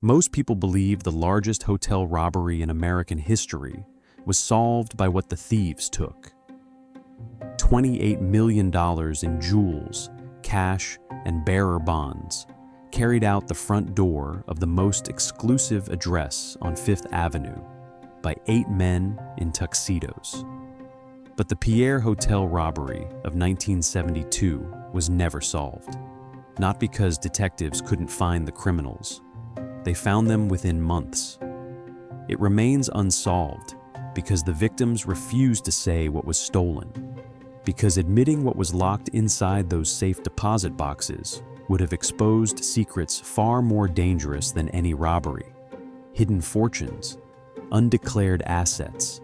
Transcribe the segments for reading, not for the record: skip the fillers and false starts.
Most people believe the largest hotel robbery in American history was solved by what the thieves took. $28 million in jewels, cash, and bearer bonds carried out the front door of the most exclusive address on Fifth Avenue by 8 men in tuxedos. But the Pierre Hotel robbery of 1972 was never solved. Not because detectives couldn't find the criminals. They found them within months. It remains unsolved because the victims refused to say what was stolen, because admitting what was locked inside those safe deposit boxes would have exposed secrets far more dangerous than any robbery: hidden fortunes, undeclared assets,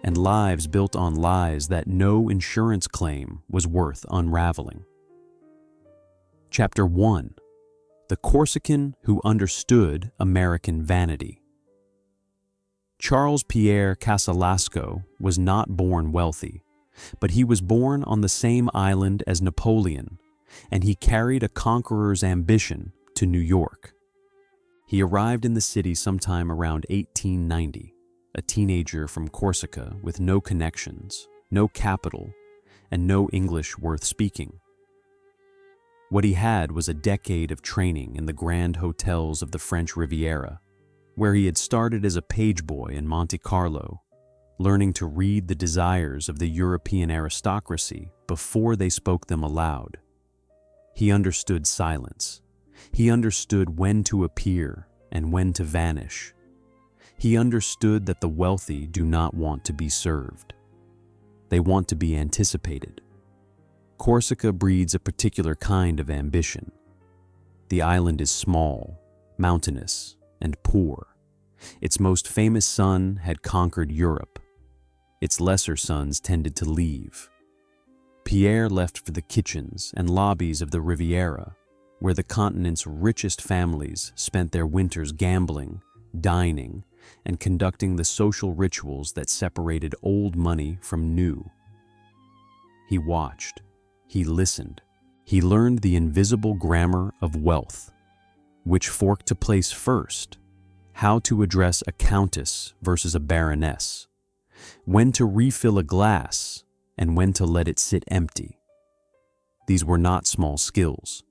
and lives built on lies that no insurance claim was worth unraveling. Chapter 1: The Corsican Who Understood American Vanity. Charles Pierre Casalasco was not born wealthy, but he was born on the same island as Napoleon, and he carried a conqueror's ambition to New York. He arrived in the city sometime around 1890, a teenager from Corsica with no connections, no capital, and no English worth speaking. What he had was a decade of training in the grand hotels of the French Riviera, where he had started as a page boy in Monte Carlo, learning to read the desires of the European aristocracy before they spoke them aloud. He understood silence. He understood when to appear and when to vanish. He understood that the wealthy do not want to be served. They want to be anticipated. Corsica breeds a particular kind of ambition. The island is small, mountainous, and poor. Its most famous son had conquered Europe. Its lesser sons tended to leave. Pierre left for the kitchens and lobbies of the Riviera, where the continent's richest families spent their winters gambling, dining, and conducting the social rituals that separated old money from new. He watched. He listened. He learned the invisible grammar of wealth, which fork to place first, how to address a countess versus a baroness, when to refill a glass and when to let it sit empty. These were not small skills.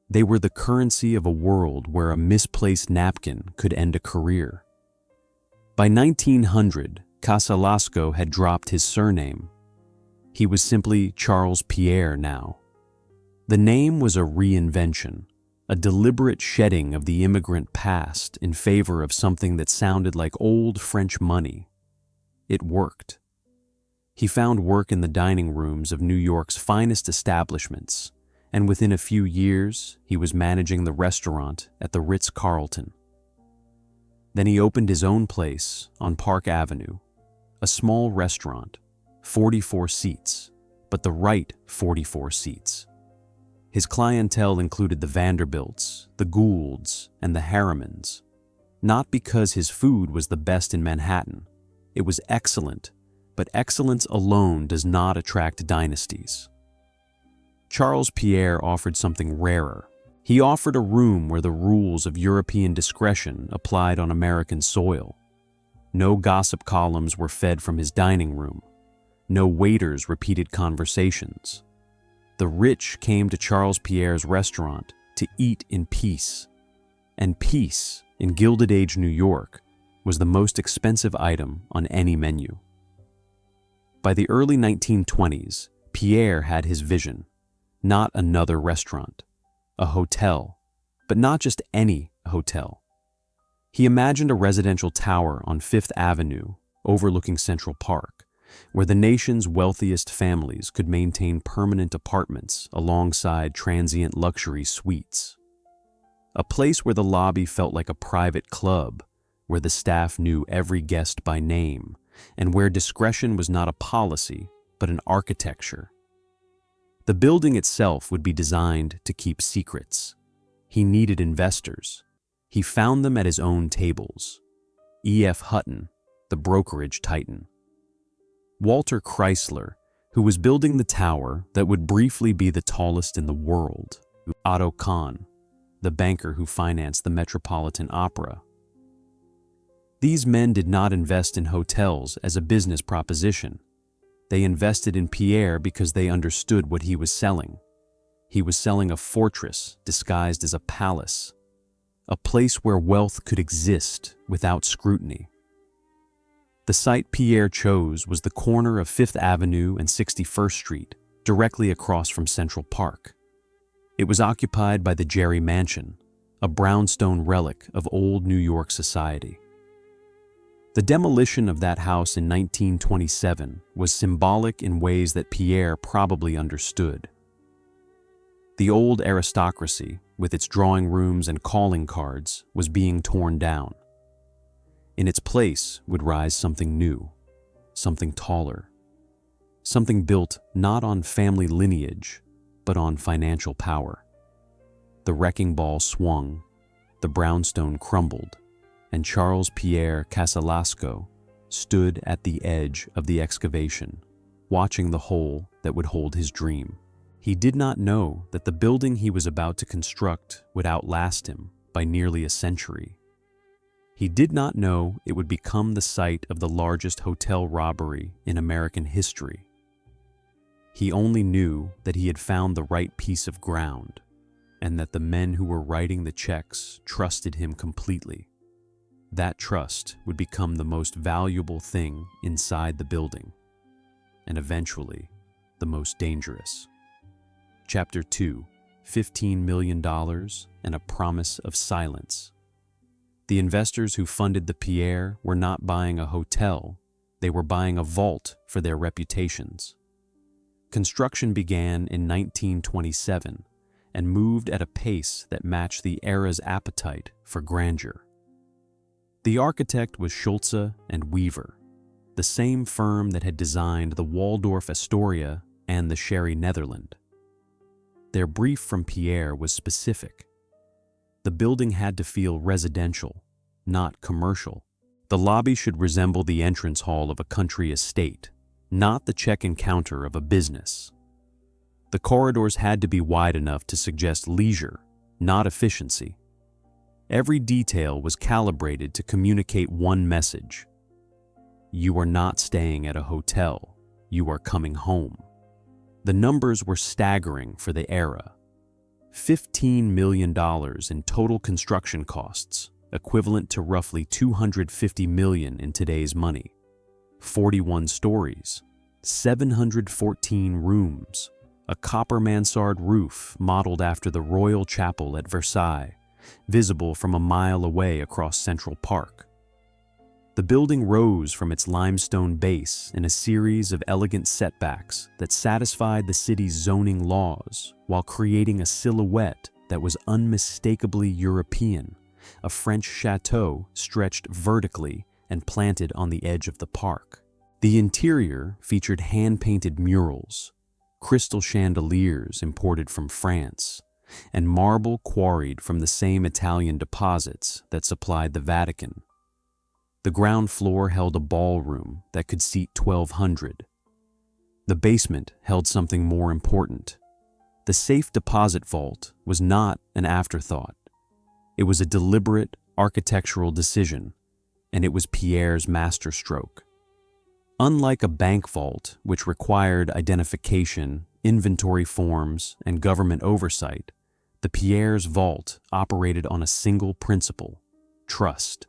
They were the currency of a world where a misplaced napkin could end a career. By 1900, Casalasco had dropped his surname. He was simply Charles Pierre now. The name was a reinvention, a deliberate shedding of the immigrant past in favor of something that sounded like old French money. It worked. He found work in the dining rooms of New York's finest establishments, and within a few years, he was managing the restaurant at the Ritz-Carlton. Then he opened his own place on Park Avenue, a small restaurant, 44 seats, but the right 44 seats. His clientele included the Vanderbilts, the Goulds, and the Harrimans, not because his food was the best in Manhattan. It was excellent, but excellence alone does not attract dynasties. Charles Pierre offered something rarer. He offered a room where the rules of European discretion applied on American soil. No gossip columns were fed from his dining room. No waiters repeated conversations. The rich came to Charles Pierre's restaurant to eat in peace. And peace, in Gilded Age New York, was the most expensive item on any menu. By the early 1920s, Pierre had his vision. Not another restaurant. A hotel. But not just any hotel. He imagined a residential tower on Fifth Avenue, overlooking Central Park, where the nation's wealthiest families could maintain permanent apartments alongside transient luxury suites. A place where the lobby felt like a private club, where the staff knew every guest by name, and where discretion was not a policy, but an architecture. The building itself would be designed to keep secrets. He needed investors. He found them at his own tables. E.F. Hutton, the brokerage titan. Walter Chrysler, who was building the tower that would briefly be the tallest in the world. Otto Kahn, the banker who financed the Metropolitan Opera. These men did not invest in hotels as a business proposition. They invested in Pierre because they understood what he was selling. He was selling a fortress disguised as a palace, a place where wealth could exist without scrutiny. The site Pierre chose was the corner of 5th Avenue and 61st Street, directly across from Central Park. It was occupied by the Jerry Mansion, a brownstone relic of old New York society. The demolition of that house in 1927 was symbolic in ways that Pierre probably understood. The old aristocracy, with its drawing rooms and calling cards, was being torn down. In its place would rise something new, something taller, something built not on family lineage, but on financial power. The wrecking ball swung, the brownstone crumbled, and Charles Pierre Casalasco stood at the edge of the excavation, watching the hole that would hold his dream. He did not know that the building he was about to construct would outlast him by nearly a century. He did not know it would become the site of the largest hotel robbery in American history. He only knew that he had found the right piece of ground, and that the men who were writing the checks trusted him completely. That trust would become the most valuable thing inside the building, and eventually, the most dangerous. Chapter 2, $15 million and a promise of silence. The investors who funded the Pierre were not buying a hotel, they were buying a vault for their reputations. Construction began in 1927 and moved at a pace that matched the era's appetite for grandeur. The architect was Schulze and Weaver, the same firm that had designed the Waldorf Astoria and the Sherry Netherland. Their brief from Pierre was specific. The building had to feel residential, not commercial. The lobby should resemble the entrance hall of a country estate, not the check-in counter of a business. The corridors had to be wide enough to suggest leisure, not efficiency. Every detail was calibrated to communicate one message. You are not staying at a hotel, you are coming home. The numbers were staggering for the era. $15 million in total construction costs, equivalent to roughly $250 million in today's money. 41 stories, 714 rooms, a copper mansard roof modeled after the Royal Chapel at Versailles, visible from a mile away across Central Park. The building rose from its limestone base in a series of elegant setbacks that satisfied the city's zoning laws while creating a silhouette that was unmistakably European, a French chateau stretched vertically and planted on the edge of the park. The interior featured hand-painted murals, crystal chandeliers imported from France, and marble quarried from the same Italian deposits that supplied the Vatican. The ground floor held a ballroom that could seat 1,200. The basement held something more important. The safe deposit vault was not an afterthought. It was a deliberate architectural decision, and it was Pierre's masterstroke. Unlike a bank vault, which required identification, inventory forms, and government oversight, the Pierre's vault operated on a single principle: trust.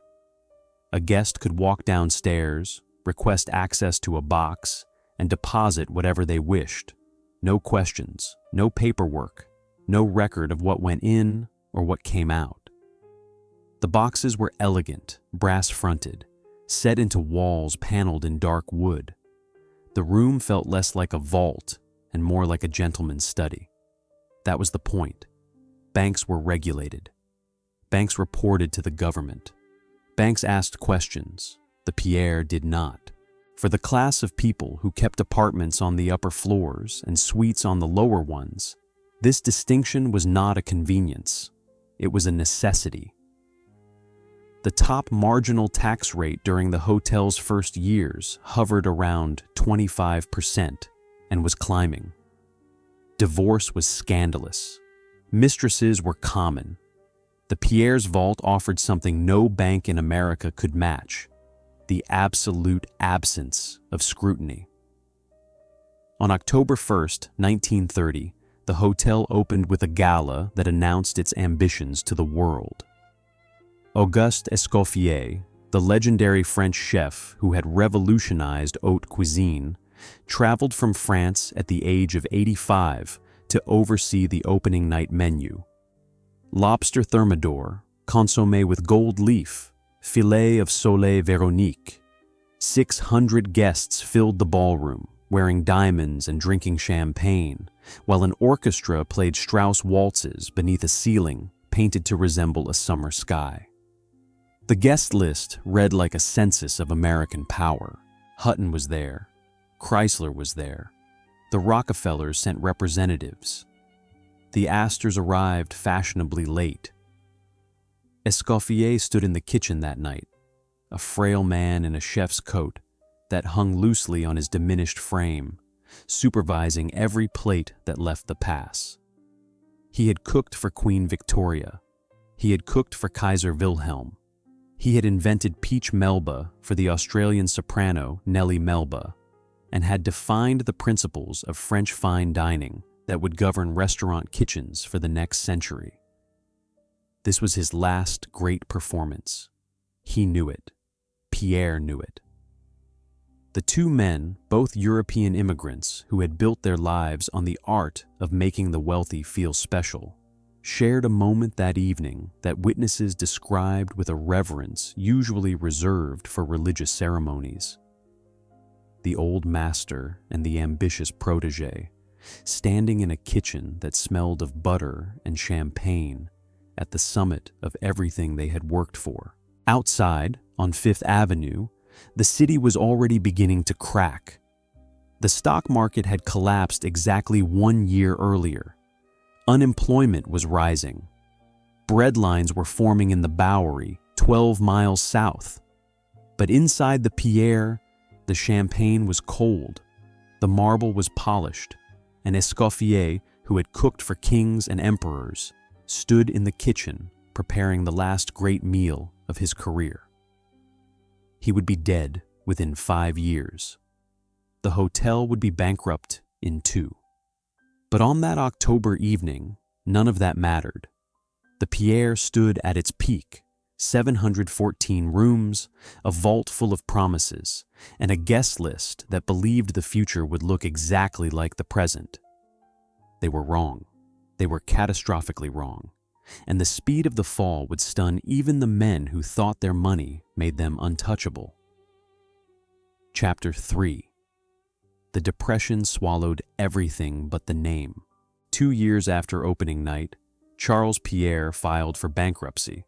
A guest could walk downstairs, request access to a box, and deposit whatever they wished. No questions, no paperwork, no record of what went in or what came out. The boxes were elegant, brass-fronted, set into walls paneled in dark wood. The room felt less like a vault and more like a gentleman's study. That was the point. Banks were regulated. Banks reported to the government. Banks asked questions. The Pierre did not. For the class of people who kept apartments on the upper floors and suites on the lower ones, this distinction was not a convenience. It was a necessity. The top marginal tax rate during the hotel's first years hovered around 25% and was climbing. Divorce was scandalous. Mistresses were common. The Pierre's vault offered something no bank in America could match: the absolute absence of scrutiny. On October 1st, 1930, the hotel opened with a gala that announced its ambitions to the world. Auguste Escoffier, the legendary French chef who had revolutionized haute cuisine, traveled from France at the age of 85 to oversee the opening night menu. Lobster thermidor, consommé with gold leaf, filet of soleil Veronique. 600 guests filled the ballroom, wearing diamonds and drinking champagne, while an orchestra played Strauss waltzes beneath a ceiling painted to resemble a summer sky. The guest list read like a census of American power. Hutton was there. Chrysler was there. The Rockefellers sent representatives. The Astors arrived fashionably late. Escoffier stood in the kitchen that night, a frail man in a chef's coat that hung loosely on his diminished frame, supervising every plate that left the pass. He had cooked for Queen Victoria. He had cooked for Kaiser Wilhelm. He had invented peach melba for the Australian soprano Nellie Melba, and had defined the principles of French fine dining that would govern restaurant kitchens for the next century. This was his last great performance. He knew it. Pierre knew it. The two men, both European immigrants who had built their lives on the art of making the wealthy feel special, shared a moment that evening that witnesses described with a reverence usually reserved for religious ceremonies. The old master and the ambitious protege, standing in a kitchen that smelled of butter and champagne at the summit of everything they had worked for. Outside, on Fifth Avenue, the city was already beginning to crack. The stock market had collapsed exactly 1 year earlier. Unemployment was rising. Bread lines were forming in the Bowery, 12 miles south. But inside the Pierre, the champagne was cold, the marble was polished, and Escoffier, who had cooked for kings and emperors, stood in the kitchen preparing the last great meal of his career. He would be dead within 5 years. The hotel would be bankrupt in 2. But on that October evening, none of that mattered. The Pierre stood at its peak, 714 rooms, a vault full of promises, and a guest list that believed the future would look exactly like the present. They were wrong. They were catastrophically wrong. And the speed of the fall would stun even the men who thought their money made them untouchable. Chapter 3. The Depression swallowed everything but the name. 2 years after opening night, Charles Pierre filed for bankruptcy,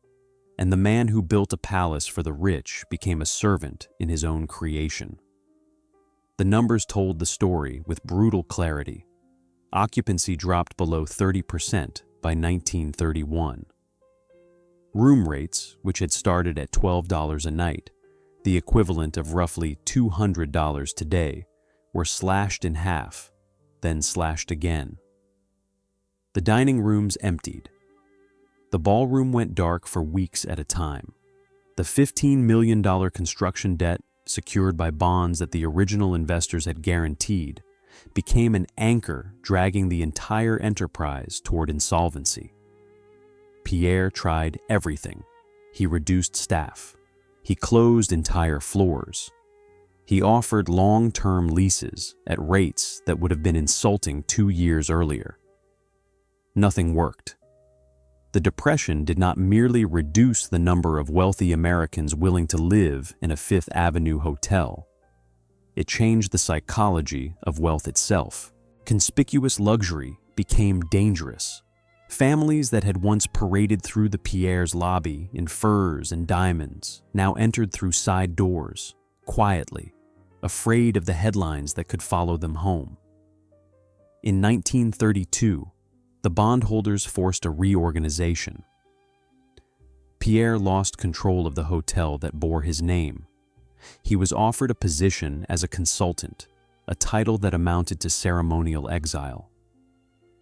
and the man who built a palace for the rich became a servant in his own creation. The numbers told the story with brutal clarity. Occupancy dropped below 30% by 1931. Room rates, which had started at $12 a night, the equivalent of roughly $200 today, were slashed in half, then slashed again. The dining rooms emptied. The ballroom went dark for weeks at a time. The $15 million construction debt, secured by bonds that the original investors had guaranteed, became an anchor dragging the entire enterprise toward insolvency. Pierre tried everything. He reduced staff. He closed entire floors. He offered long-term leases at rates that would have been insulting 2 years earlier. Nothing worked. The Depression did not merely reduce the number of wealthy Americans willing to live in a Fifth Avenue hotel. It changed the psychology of wealth itself. Conspicuous luxury became dangerous. Families that had once paraded through the Pierre's lobby in furs and diamonds now entered through side doors, quietly, afraid of the headlines that could follow them home. In 1932, the bondholders forced a reorganization. Pierre lost control of the hotel that bore his name. He was offered a position as a consultant, a title that amounted to ceremonial exile.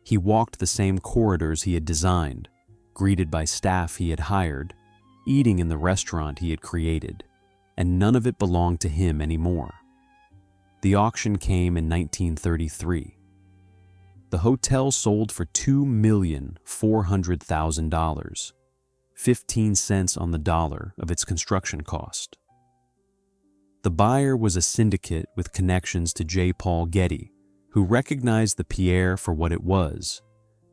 He walked the same corridors he had designed, greeted by staff he had hired, eating in the restaurant he had created, and none of it belonged to him anymore. The auction came in 1933. The hotel sold for $2,400,000, 15 cents on the dollar of its construction cost. The buyer was a syndicate with connections to J. Paul Getty, who recognized the Pierre for what it was,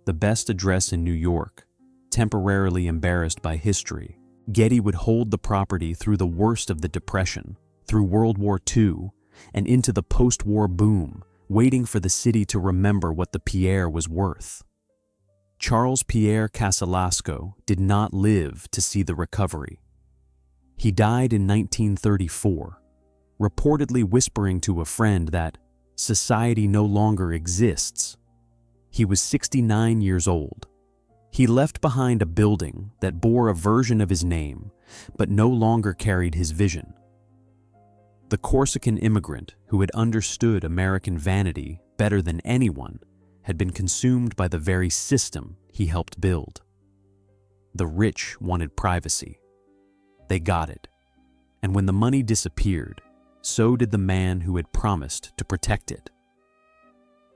the best address in New York, temporarily embarrassed by history. Getty would hold the property through the worst of the Depression, through World War II, and into the post-war boom, waiting for the city to remember what the Pierre was worth. Charles Pierre Casalasco did not live to see the recovery. He died in 1934, reportedly whispering to a friend that society no longer exists. He was 69 years old. He left behind a building that bore a version of his name, but no longer carried his vision. The Corsican immigrant who had understood American vanity better than anyone had been consumed by the very system he helped build. The rich wanted privacy. They got it. And when the money disappeared, so did the man who had promised to protect it.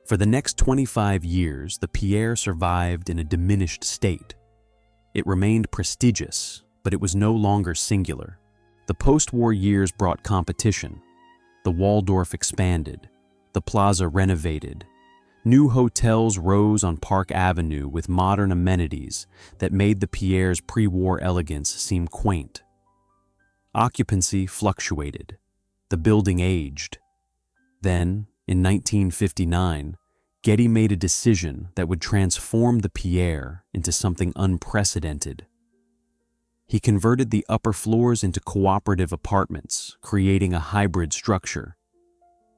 For the next 25 years, the Pierre survived in a diminished state. It remained prestigious, but it was no longer singular. The post-war years brought competition. The Waldorf expanded. The plaza renovated. New hotels rose on Park Avenue with modern amenities that made the Pierre's pre-war elegance seem quaint. Occupancy fluctuated. The building aged. Then, in 1959, Getty made a decision that would transform the Pierre into something unprecedented. He converted the upper floors into cooperative apartments, creating a hybrid structure.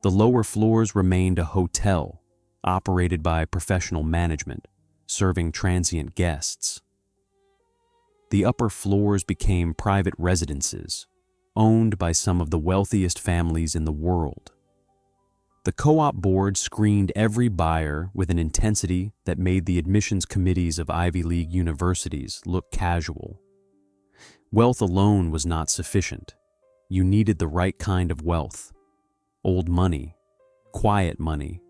The lower floors remained a hotel, operated by professional management, serving transient guests. The upper floors became private residences, owned by some of the wealthiest families in the world. The co-op board screened every buyer with an intensity that made the admissions committees of Ivy League universities look casual. Wealth alone was not sufficient. You needed the right kind of wealth. Old money, quiet money,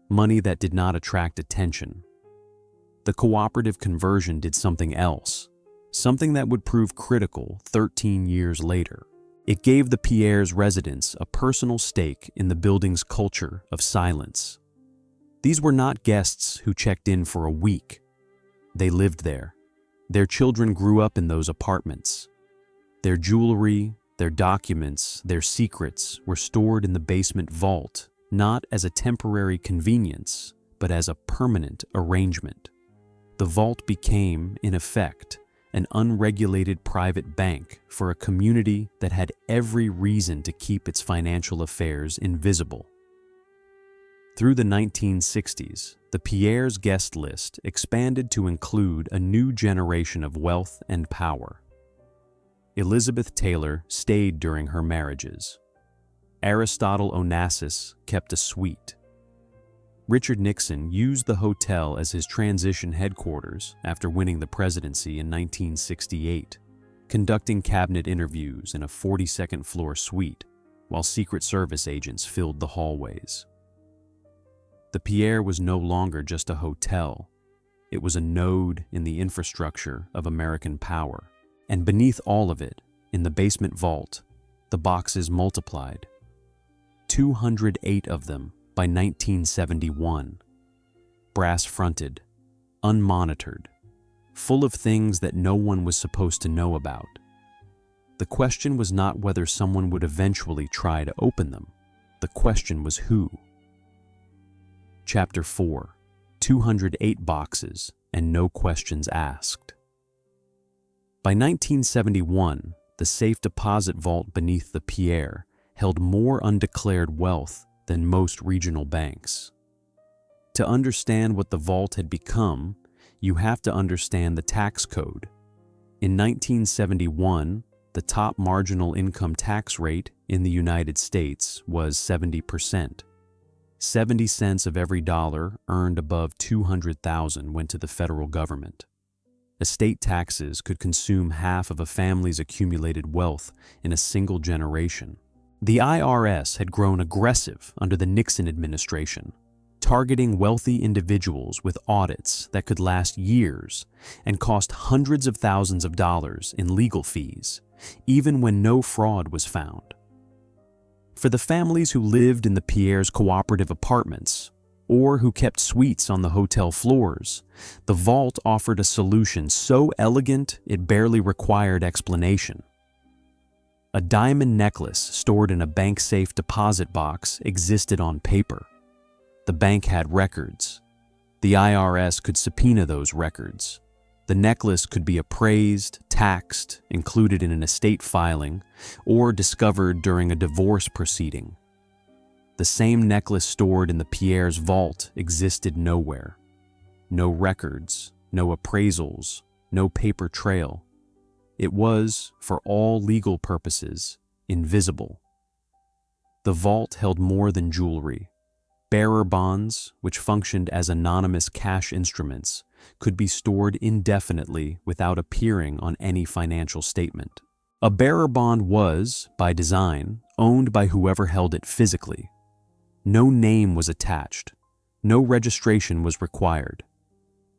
money that did not attract attention. The cooperative conversion did something else, something that would prove critical 13 years later. It gave the Pierre's residents a personal stake in the building's culture of silence. These were not guests who checked in for a week. They lived there. Their children grew up in those apartments. Their jewelry, their documents, their secrets were stored in the basement vault, not as a temporary convenience, but as a permanent arrangement. The vault became, in effect, an unregulated private bank for a community that had every reason to keep its financial affairs invisible. Through the 1960s, the Pierre's guest list expanded to include a new generation of wealth and power. Elizabeth Taylor stayed during her marriages. Aristotle Onassis kept a suite. Richard Nixon used the hotel as his transition headquarters after winning the presidency in 1968, conducting cabinet interviews in a 42nd floor suite while Secret Service agents filled the hallways. The Pierre was no longer just a hotel. It was a node in the infrastructure of American power. And beneath all of it, in the basement vault, the boxes multiplied. 208 of them by 1971. Brass-fronted, unmonitored, full of things that no one was supposed to know about. The question was not whether someone would eventually try to open them. The question was who. Chapter 4. 208 boxes and no questions asked. By 1971, the safe deposit vault beneath the Pierre held more undeclared wealth than most regional banks. To understand what the vault had become, you have to understand the tax code. In 1971, the top marginal income tax rate in the United States was 70%. 70 cents of every dollar earned above $200,000 went to the federal government. Estate taxes could consume half of a family's accumulated wealth in a single generation. The IRS had grown aggressive under the Nixon administration, targeting wealthy individuals with audits that could last years and cost hundreds of thousands of dollars in legal fees, even when no fraud was found. For the families who lived in the Pierre's cooperative apartments, or who kept suites on the hotel floors, the vault offered a solution so elegant it barely required explanation. A diamond necklace stored in a bank safe deposit box existed on paper. The bank had records. The IRS could subpoena those records. The necklace could be appraised, taxed, included in an estate filing, or discovered during a divorce proceeding. The same necklace stored in the Pierre's vault existed nowhere. No records, no appraisals, no paper trail. It was, for all legal purposes, invisible. The vault held more than jewelry. Bearer bonds, which functioned as anonymous cash instruments, could be stored indefinitely without appearing on any financial statement. A bearer bond was, by design, owned by whoever held it physically. No name was attached. No registration was required.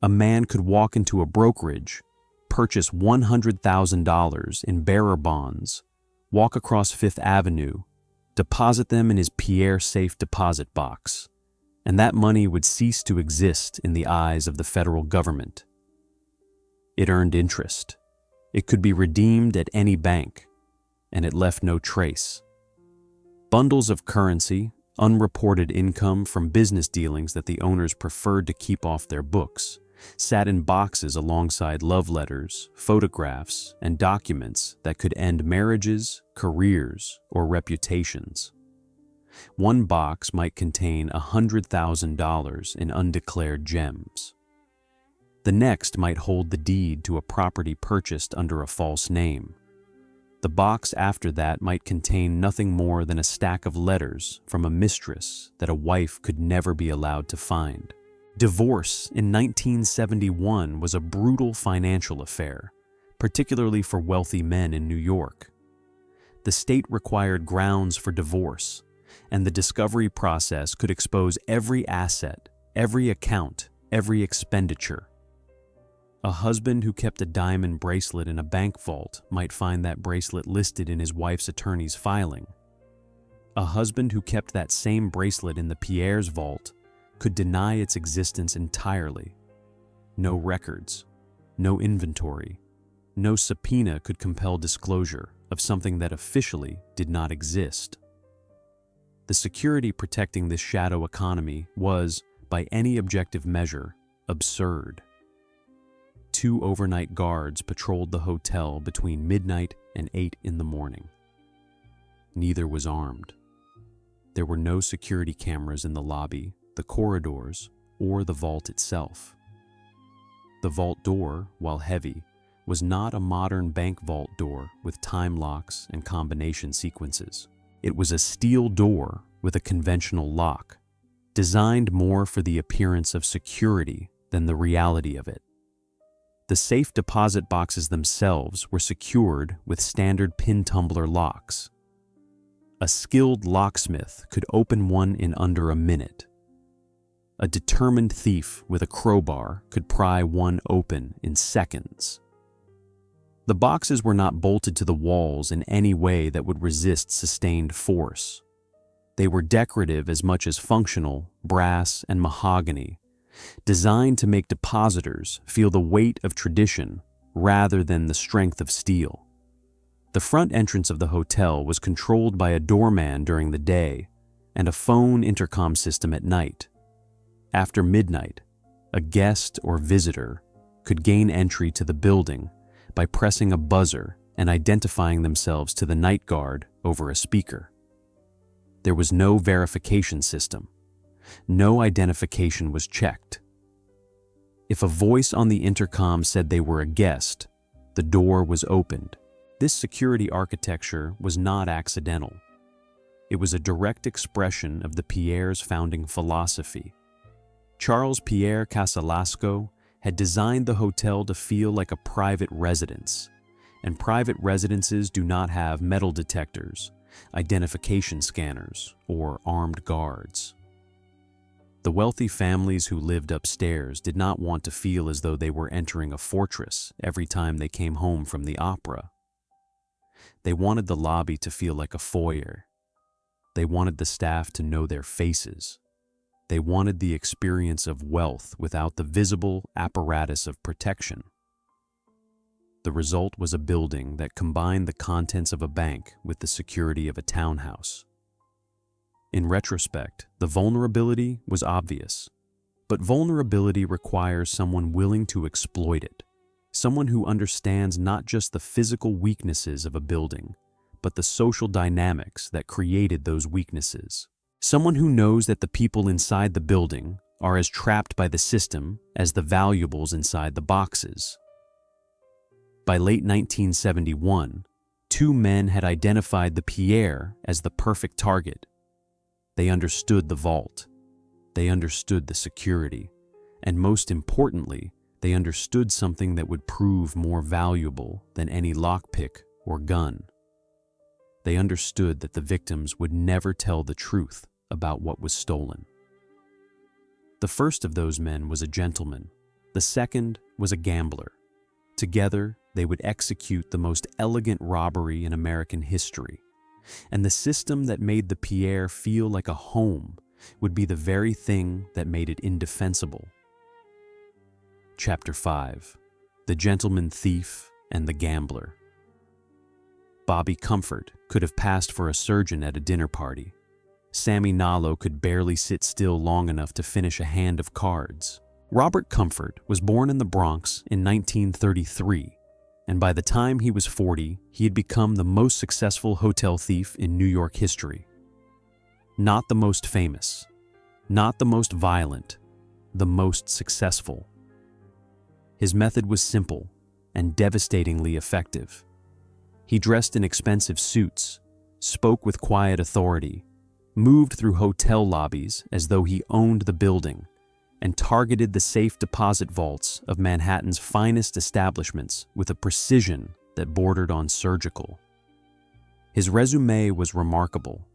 A man could walk into a brokerage, purchase $100,000 in bearer bonds, walk across Fifth Avenue, deposit them in his Pierre safe deposit box, and that money would cease to exist in the eyes of the federal government. It earned interest. It could be redeemed at any bank, and it left no trace. Bundles of currency, unreported income from business dealings that the owners preferred to keep off their books, sat in boxes alongside love letters, photographs, and documents that could end marriages, careers, or reputations. One box might contain $100,000 in undeclared gems. The next might hold the deed to a property purchased under a false name. The box after that might contain nothing more than a stack of letters from a mistress that a wife could never be allowed to find. Divorce in 1971 was a brutal financial affair, particularly for wealthy men in New York. The state required grounds for divorce, and the discovery process could expose every asset, every account, every expenditure. A husband who kept a diamond bracelet in a bank vault might find that bracelet listed in his wife's attorney's filing. A husband who kept that same bracelet in the Pierre's vault could deny its existence entirely. No records, no inventory, no subpoena could compel disclosure of something that officially did not exist. The security protecting this shadow economy was, by any objective measure, absurd. 2 overnight guards patrolled the hotel between midnight and 8 in the morning. Neither was armed. There were no security cameras in the lobby, the corridors, or the vault itself. The vault door, while heavy, was not a modern bank vault door with time locks and combination sequences. It was a steel door with a conventional lock, designed more for the appearance of security than the reality of it. The safe deposit boxes themselves were secured with standard pin tumbler locks. A skilled locksmith could open one in under a minute. A determined thief with a crowbar could pry one open in seconds. The boxes were not bolted to the walls in any way that would resist sustained force. They were decorative as much as functional, brass and mahogany, designed to make depositors feel the weight of tradition rather than the strength of steel. The front entrance of the hotel was controlled by a doorman during the day and a phone intercom system at night. After midnight, a guest or visitor could gain entry to the building by pressing a buzzer and identifying themselves to the night guard over a speaker. There was no verification system. No identification was checked. If a voice on the intercom said they were a guest, the door was opened. This security architecture was not accidental. It was a direct expression of the Pierre's founding philosophy. Charles Pierre Casalasco had designed the hotel to feel like a private residence, and private residences do not have metal detectors, identification scanners, or armed guards. The wealthy families who lived upstairs did not want to feel as though they were entering a fortress every time they came home from the opera. They wanted the lobby to feel like a foyer. They wanted the staff to know their faces. They wanted the experience of wealth without the visible apparatus of protection. The result was a building that combined the contents of a bank with the security of a townhouse. In retrospect, the vulnerability was obvious, but vulnerability requires someone willing to exploit it, someone who understands not just the physical weaknesses of a building, but the social dynamics that created those weaknesses. Someone who knows that the people inside the building are as trapped by the system as the valuables inside the boxes. By late 1971, two men had identified the Pierre as the perfect target. They understood the vault, they understood the security, and most importantly, they understood something that would prove more valuable than any lockpick or gun. They understood that the victims would never tell the truth about what was stolen. The first of those men was a gentleman. The second was a gambler. Together, they would execute the most elegant robbery in American history. And the system that made the Pierre feel like a home would be the very thing that made it indefensible. Chapter 5: The Gentleman Thief and the Gambler. Bobby Comfort could have passed for a surgeon at a dinner party. Sammy Nalo could barely sit still long enough to finish a hand of cards. Robert Comfort was born in the Bronx in 1933, and by the time he was 40, he had become the most successful hotel thief in New York history. Not the most famous, not the most violent, the most successful. His method was simple and devastatingly effective. He dressed in expensive suits, spoke with quiet authority, moved through hotel lobbies as though he owned the building, and targeted the safe deposit vaults of Manhattan's finest establishments with a precision that bordered on surgical. His resume was remarkable.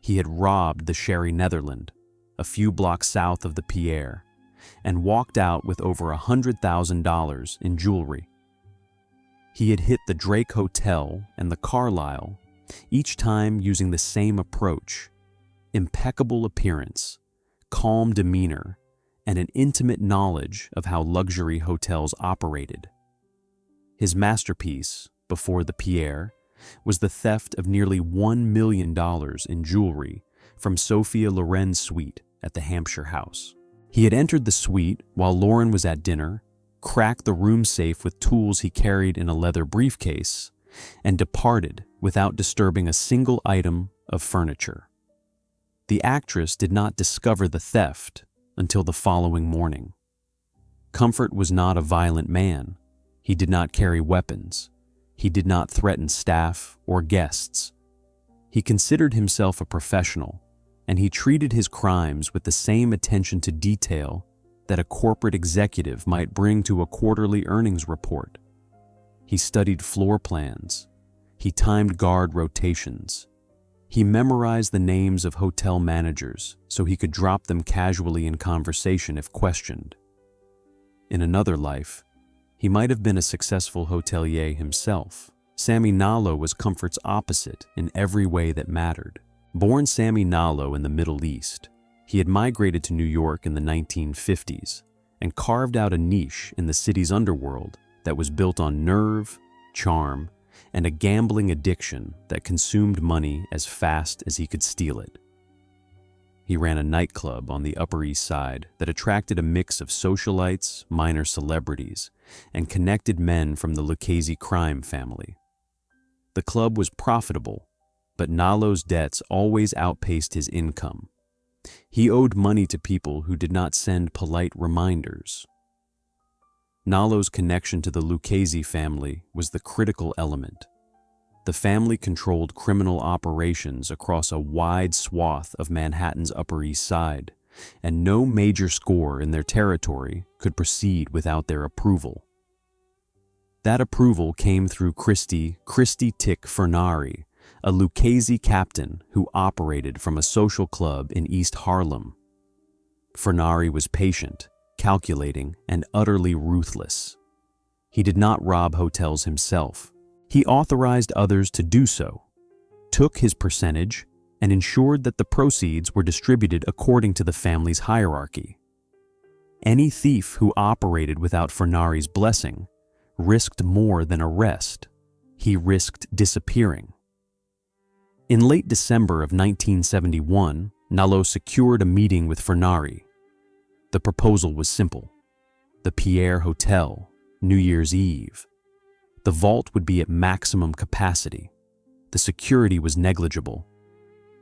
He had robbed the Sherry Netherland, a few blocks south of the Pierre, and walked out with over $100,000 in jewelry. He had hit the Drake Hotel and the Carlyle, each time using the same approach: impeccable appearance, calm demeanor, and an intimate knowledge of how luxury hotels operated. His masterpiece, before the Pierre, was the theft of nearly $1 million in jewelry from Sophia Loren's suite at the Hampshire House. He had entered the suite while Lauren was at dinner, cracked the room safe with tools he carried in a leather briefcase, and departed without disturbing a single item of furniture. The actress did not discover the theft until the following morning. Comfort was not a violent man. He did not carry weapons. He did not threaten staff or guests. He considered himself a professional, and he treated his crimes with the same attention to detail that a corporate executive might bring to a quarterly earnings report. He studied floor plans. He timed guard rotations. He memorized the names of hotel managers so he could drop them casually in conversation if questioned. In another life, he might have been a successful hotelier himself. Sammy Nalo was Comfort's opposite in every way that mattered. Born Sammy Nalo in the Middle East, he had migrated to New York in the 1950s and carved out a niche in the city's underworld that was built on nerve, charm, and a gambling addiction that consumed money as fast as he could steal it. He ran a nightclub on the Upper East Side that attracted a mix of socialites, minor celebrities, and connected men from the Lucchese crime family. The club was profitable, but Nalo's debts always outpaced his income. He owed money to people who did not send polite reminders. Nalo's connection to the Lucchese family was the critical element. The family controlled criminal operations across a wide swath of Manhattan's Upper East Side, and no major score in their territory could proceed without their approval. That approval came through Christy Tick Furnari, a Lucchese captain who operated from a social club in East Harlem. Furnari was patient, calculating, and utterly ruthless. He did not rob hotels himself. He authorized others to do so, took his percentage, and ensured that the proceeds were distributed according to the family's hierarchy. Any thief who operated without Furnari's blessing risked more than arrest. He risked disappearing. In late December of 1971, Nalo secured a meeting with Furnari. The proposal was simple. The Pierre Hotel, New Year's Eve. The vault would be at maximum capacity. The security was negligible.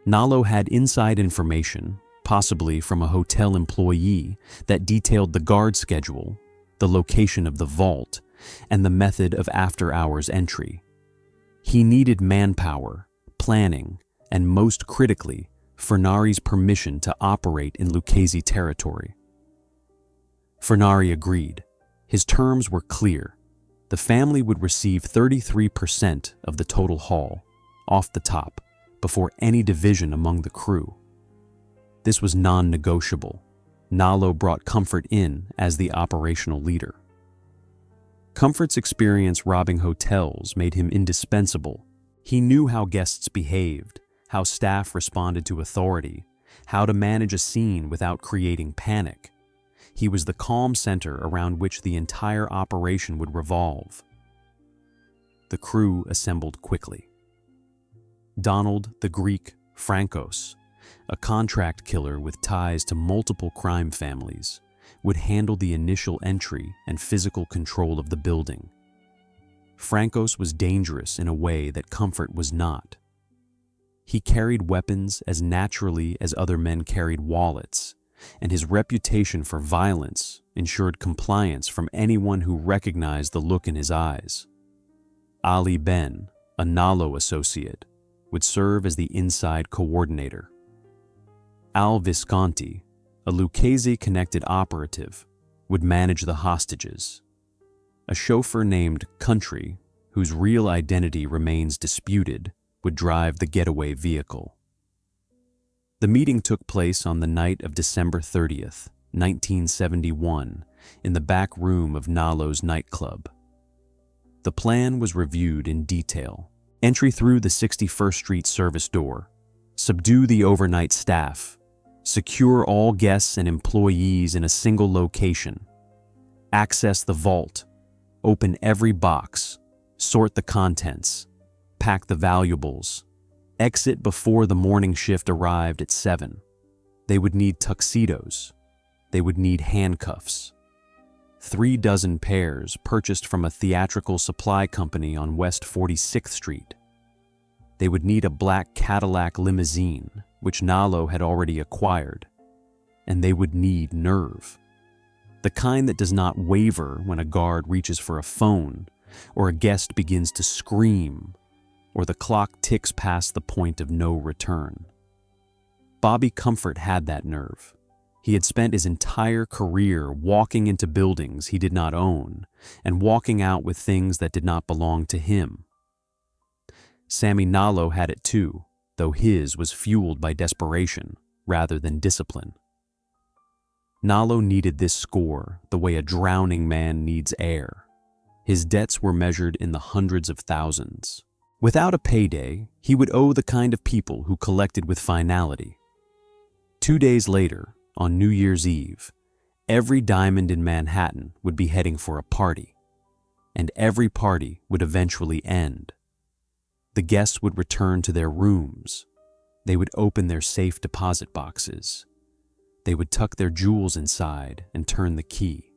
Nalo had inside information, possibly from a hotel employee, that detailed the guard schedule, the location of the vault, and the method of after-hours entry. He needed manpower, planning, and most critically, Furnari's permission to operate in Lucchese territory. Furnari agreed. His terms were clear. The family would receive 33% of the total haul, off the top, before any division among the crew. This was non-negotiable. Nalo brought Comfort in as the operational leader. Comfort's experience robbing hotels made him indispensable. He knew how guests behaved, how staff responded to authority, how to manage a scene without creating panic. He was the calm center around which the entire operation would revolve. The crew assembled quickly. Donald the Greek Frankos, a contract killer with ties to multiple crime families, would handle the initial entry and physical control of the building. Frankos was dangerous in a way that Comfort was not. He carried weapons as naturally as other men carried wallets, and his reputation for violence ensured compliance from anyone who recognized the look in his eyes. Ali Ben, a Nalo associate, would serve as the inside coordinator. Al Visconti, a Lucchese-connected operative, would manage the hostages. A chauffeur named Country, whose real identity remains disputed, would drive the getaway vehicle. The meeting took place on the night of December 30th, 1971, in the back room of Nalo's nightclub. The plan was reviewed in detail. Entry through the 61st Street service door, subdue the overnight staff, secure all guests and employees in a single location, access the vault, open every box, sort the contents, pack the valuables, exit before the morning shift arrived at 7. They would need tuxedos. They would need handcuffs. 36 pairs purchased from a theatrical supply company on West 46th Street. They would need a black Cadillac limousine, which Nalo had already acquired. And they would need nerve. The kind that does not waver when a guard reaches for a phone, or a guest begins to scream, or the clock ticks past the point of no return. Bobby Comfort had that nerve. He had spent his entire career walking into buildings he did not own and walking out with things that did not belong to him. Sammy Nalo had it too, though his was fueled by desperation rather than discipline. Nalo needed this score the way a drowning man needs air. His debts were measured in the hundreds of thousands. Without a payday, he would owe the kind of people who collected with finality. 2 days later, on New Year's Eve, every diamond in Manhattan would be heading for a party, and every party would eventually end. The guests would return to their rooms. They would open their safe deposit boxes. They would tuck their jewels inside and turn the key.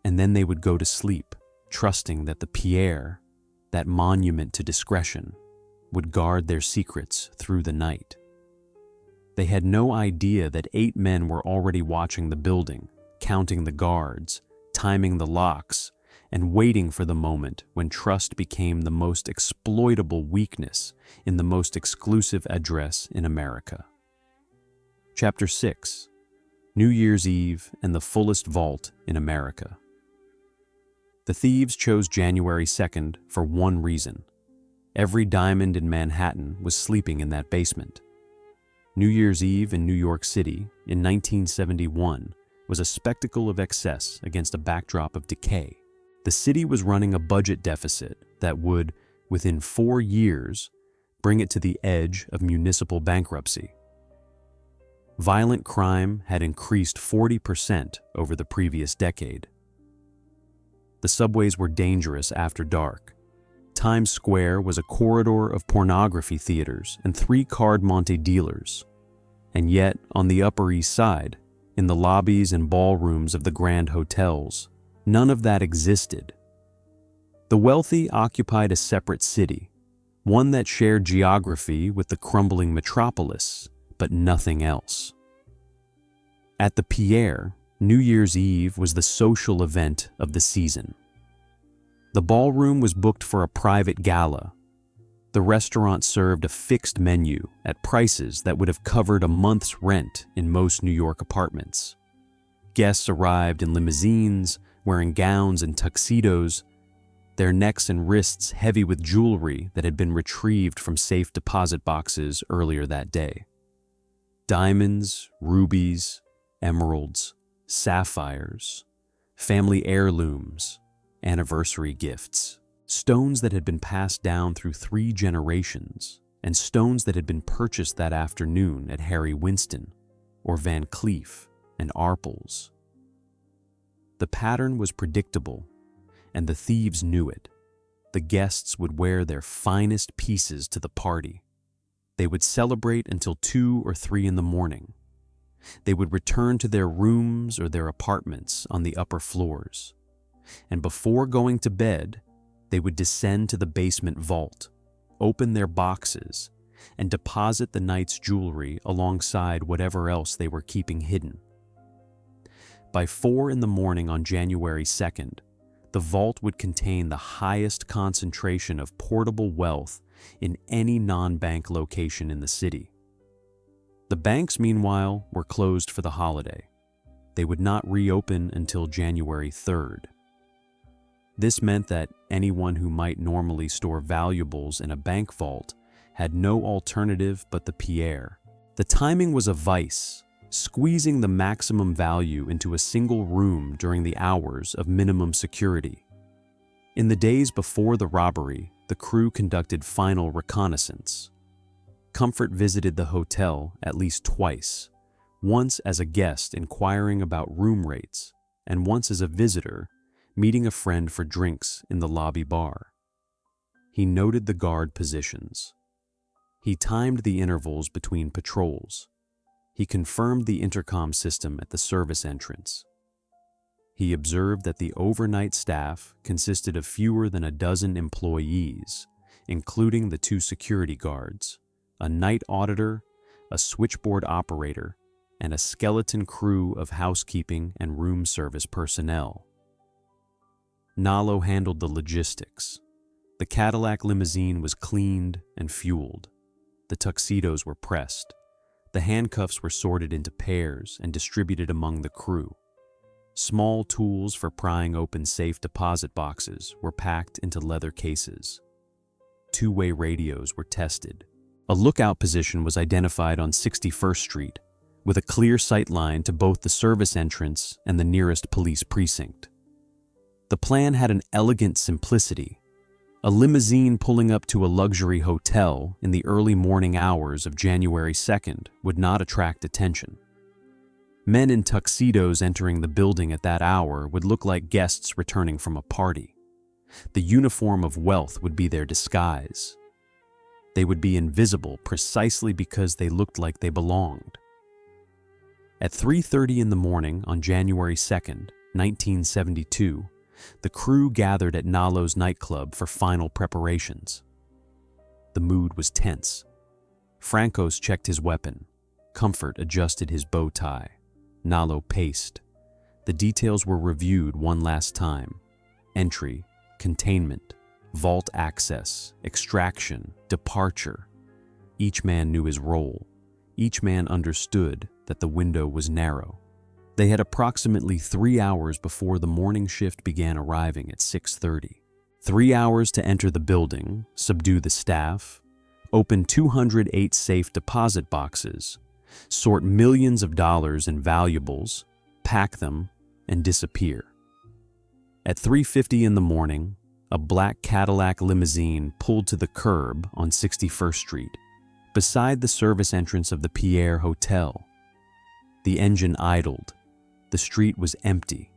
And then they would go to sleep, trusting that the Pierre, that monument to discretion, would guard their secrets through the night. They had no idea that 8 men were already watching the building, counting the guards, timing the locks, and waiting for the moment when trust became the most exploitable weakness in the most exclusive address in America. Chapter 6. New Year's Eve, and the fullest vault in America. The thieves chose January 2nd for one reason. Every diamond in Manhattan was sleeping in that basement. New Year's Eve in New York City in 1971 was a spectacle of excess against a backdrop of decay. The city was running a budget deficit that would, within 4 years, bring it to the edge of municipal bankruptcy. Violent crime had increased 40% over the previous decade. The subways were dangerous after dark. Times Square was a corridor of pornography theaters and 3 card Monte dealers. And yet, on the Upper East Side, in the lobbies and ballrooms of the grand hotels, none of that existed. The wealthy occupied a separate city, one that shared geography with the crumbling metropolis, but nothing else. At the Pierre, New Year's Eve was the social event of the season. The ballroom was booked for a private gala. The restaurant served a fixed menu at prices that would have covered a month's rent in most New York apartments. Guests arrived in limousines, wearing gowns and tuxedos, their necks and wrists heavy with jewelry that had been retrieved from safe deposit boxes earlier that day. Diamonds, rubies, emeralds, sapphires, family heirlooms, anniversary gifts, stones that had been passed down through 3 generations, and stones that had been purchased that afternoon at Harry Winston or Van Cleef and Arpels. The pattern was predictable, and the thieves knew it. The guests would wear their finest pieces to the party. They would celebrate until 2 or 3 in the morning. They would return to their rooms or their apartments on the upper floors. And before going to bed, they would descend to the basement vault, open their boxes, and deposit the night's jewelry alongside whatever else they were keeping hidden. By 4 in the morning on January 2nd, the vault would contain the highest concentration of portable wealth in any non-bank location in the city. The banks, meanwhile, were closed for the holiday. They would not reopen until January 3rd. This meant that anyone who might normally store valuables in a bank vault had no alternative but the Pierre. The timing was a vice, squeezing the maximum value into a single room during the hours of minimum security. In the days before the robbery, the crew conducted final reconnaissance. Comfort visited the hotel at least twice, once as a guest inquiring about room rates, and once as a visitor meeting a friend for drinks in the lobby bar. He noted the guard positions. He timed the intervals between patrols. He confirmed the intercom system at the service entrance. He observed that the overnight staff consisted of fewer than a dozen employees, including the 2 security guards, a night auditor, a switchboard operator, and a skeleton crew of housekeeping and room service personnel. Nalo handled the logistics. The Cadillac limousine was cleaned and fueled. The tuxedos were pressed. The handcuffs were sorted into pairs and distributed among the crew. Small tools for prying open safe deposit boxes were packed into leather cases. 2-way radios were tested. A lookout position was identified on 61st Street, with a clear sight line to both the service entrance and the nearest police precinct. The plan had an elegant simplicity. A limousine pulling up to a luxury hotel in the early morning hours of January 2nd would not attract attention. Men in tuxedos entering the building at that hour would look like guests returning from a party. The uniform of wealth would be their disguise. They would be invisible precisely because they looked like they belonged. At 3:30 in the morning on January 2nd, 1972, the crew gathered at Nalo's nightclub for final preparations. The mood was tense. Francos checked his weapon. Comfort adjusted his bow tie. Nalo paced. The details were reviewed one last time. Entry, containment, vault access, extraction, departure. Each man knew his role. Each man understood that the window was narrow. They had approximately 3 hours before the morning shift began arriving at 6:30. 3 hours to enter the building, subdue the staff, open 208 safe deposit boxes, sort millions of dollars in valuables, pack them, and disappear. At 3:50 in the morning, a black Cadillac limousine pulled to the curb on 61st Street, beside the service entrance of the Pierre Hotel. The engine idled. The street was empty.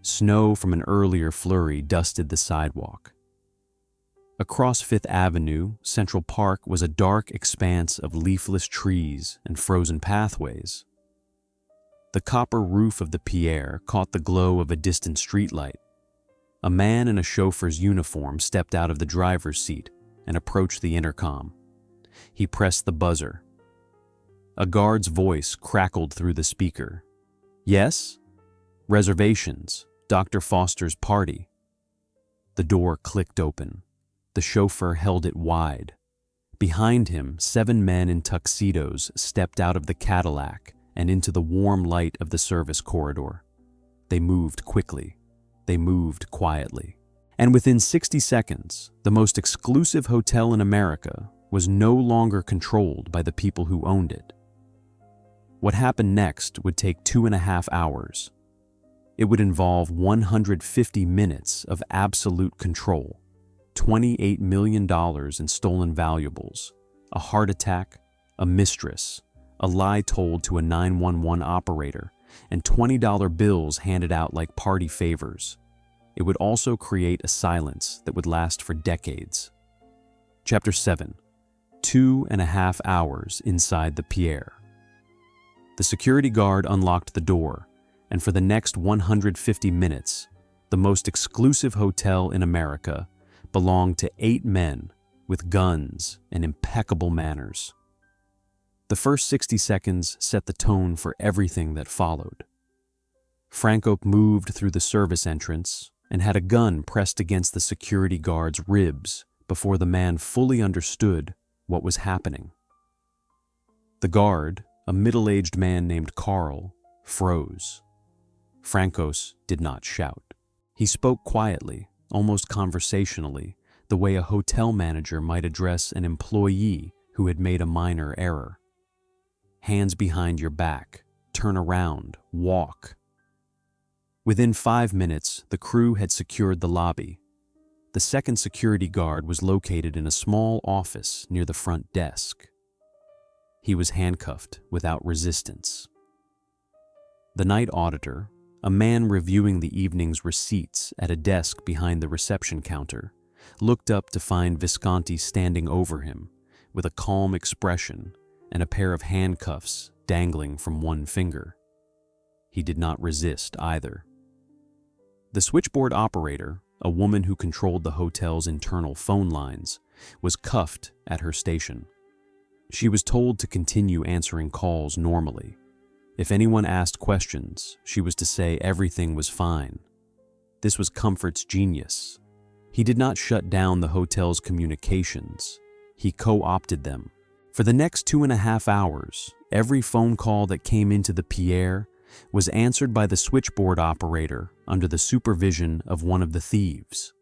Snow from an earlier flurry dusted the sidewalk. Across Fifth Avenue, Central Park was a dark expanse of leafless trees and frozen pathways. The copper roof of the Pierre caught the glow of a distant streetlight. A man in a chauffeur's uniform stepped out of the driver's seat and approached the intercom. He pressed the buzzer. A guard's voice crackled through the speaker. "Yes? Reservations. Dr. Foster's party." The door clicked open. The chauffeur held it wide. Behind him, 7 men in tuxedos stepped out of the Cadillac and into the warm light of the service corridor. They moved quickly. They moved quietly. And within 60 seconds, the most exclusive hotel in America was no longer controlled by the people who owned it. What happened next would take 2.5 hours. It would involve 150 minutes of absolute control, $28 million in stolen valuables, a heart attack, a mistress, a lie told to a 911 operator, and $20 bills handed out like party favors. It would also create a silence that would last for decades. Chapter 7. 2.5 hours inside the Pierre. The security guard unlocked the door, and for the next 150 minutes, the most exclusive hotel in America belonged to 8 men with guns and impeccable manners. The first 60 seconds set the tone for everything that followed. Franco moved through the service entrance and had a gun pressed against the security guard's ribs before the man fully understood what was happening. The guard, a middle-aged man named Carl, froze. Francos did not shout. He spoke quietly, almost conversationally, the way a hotel manager might address an employee who had made a minor error. "Hands behind your back. Turn around. Walk." Within 5 minutes, the crew had secured the lobby. The second security guard was located in a small office near the front desk. He was handcuffed without resistance. The night auditor, a man reviewing the evening's receipts at a desk behind the reception counter, looked up to find Visconti standing over him with a calm expression and a pair of handcuffs dangling from one finger. He did not resist either. The switchboard operator, a woman who controlled the hotel's internal phone lines, was cuffed at her station. She was told to continue answering calls normally. If anyone asked questions, she was to say everything was fine. This was Comfort's genius. He did not shut down the hotel's communications. He co-opted them. For the next 2.5 hours, every phone call that came into the Pierre was answered by the switchboard operator under the supervision of one of the thieves.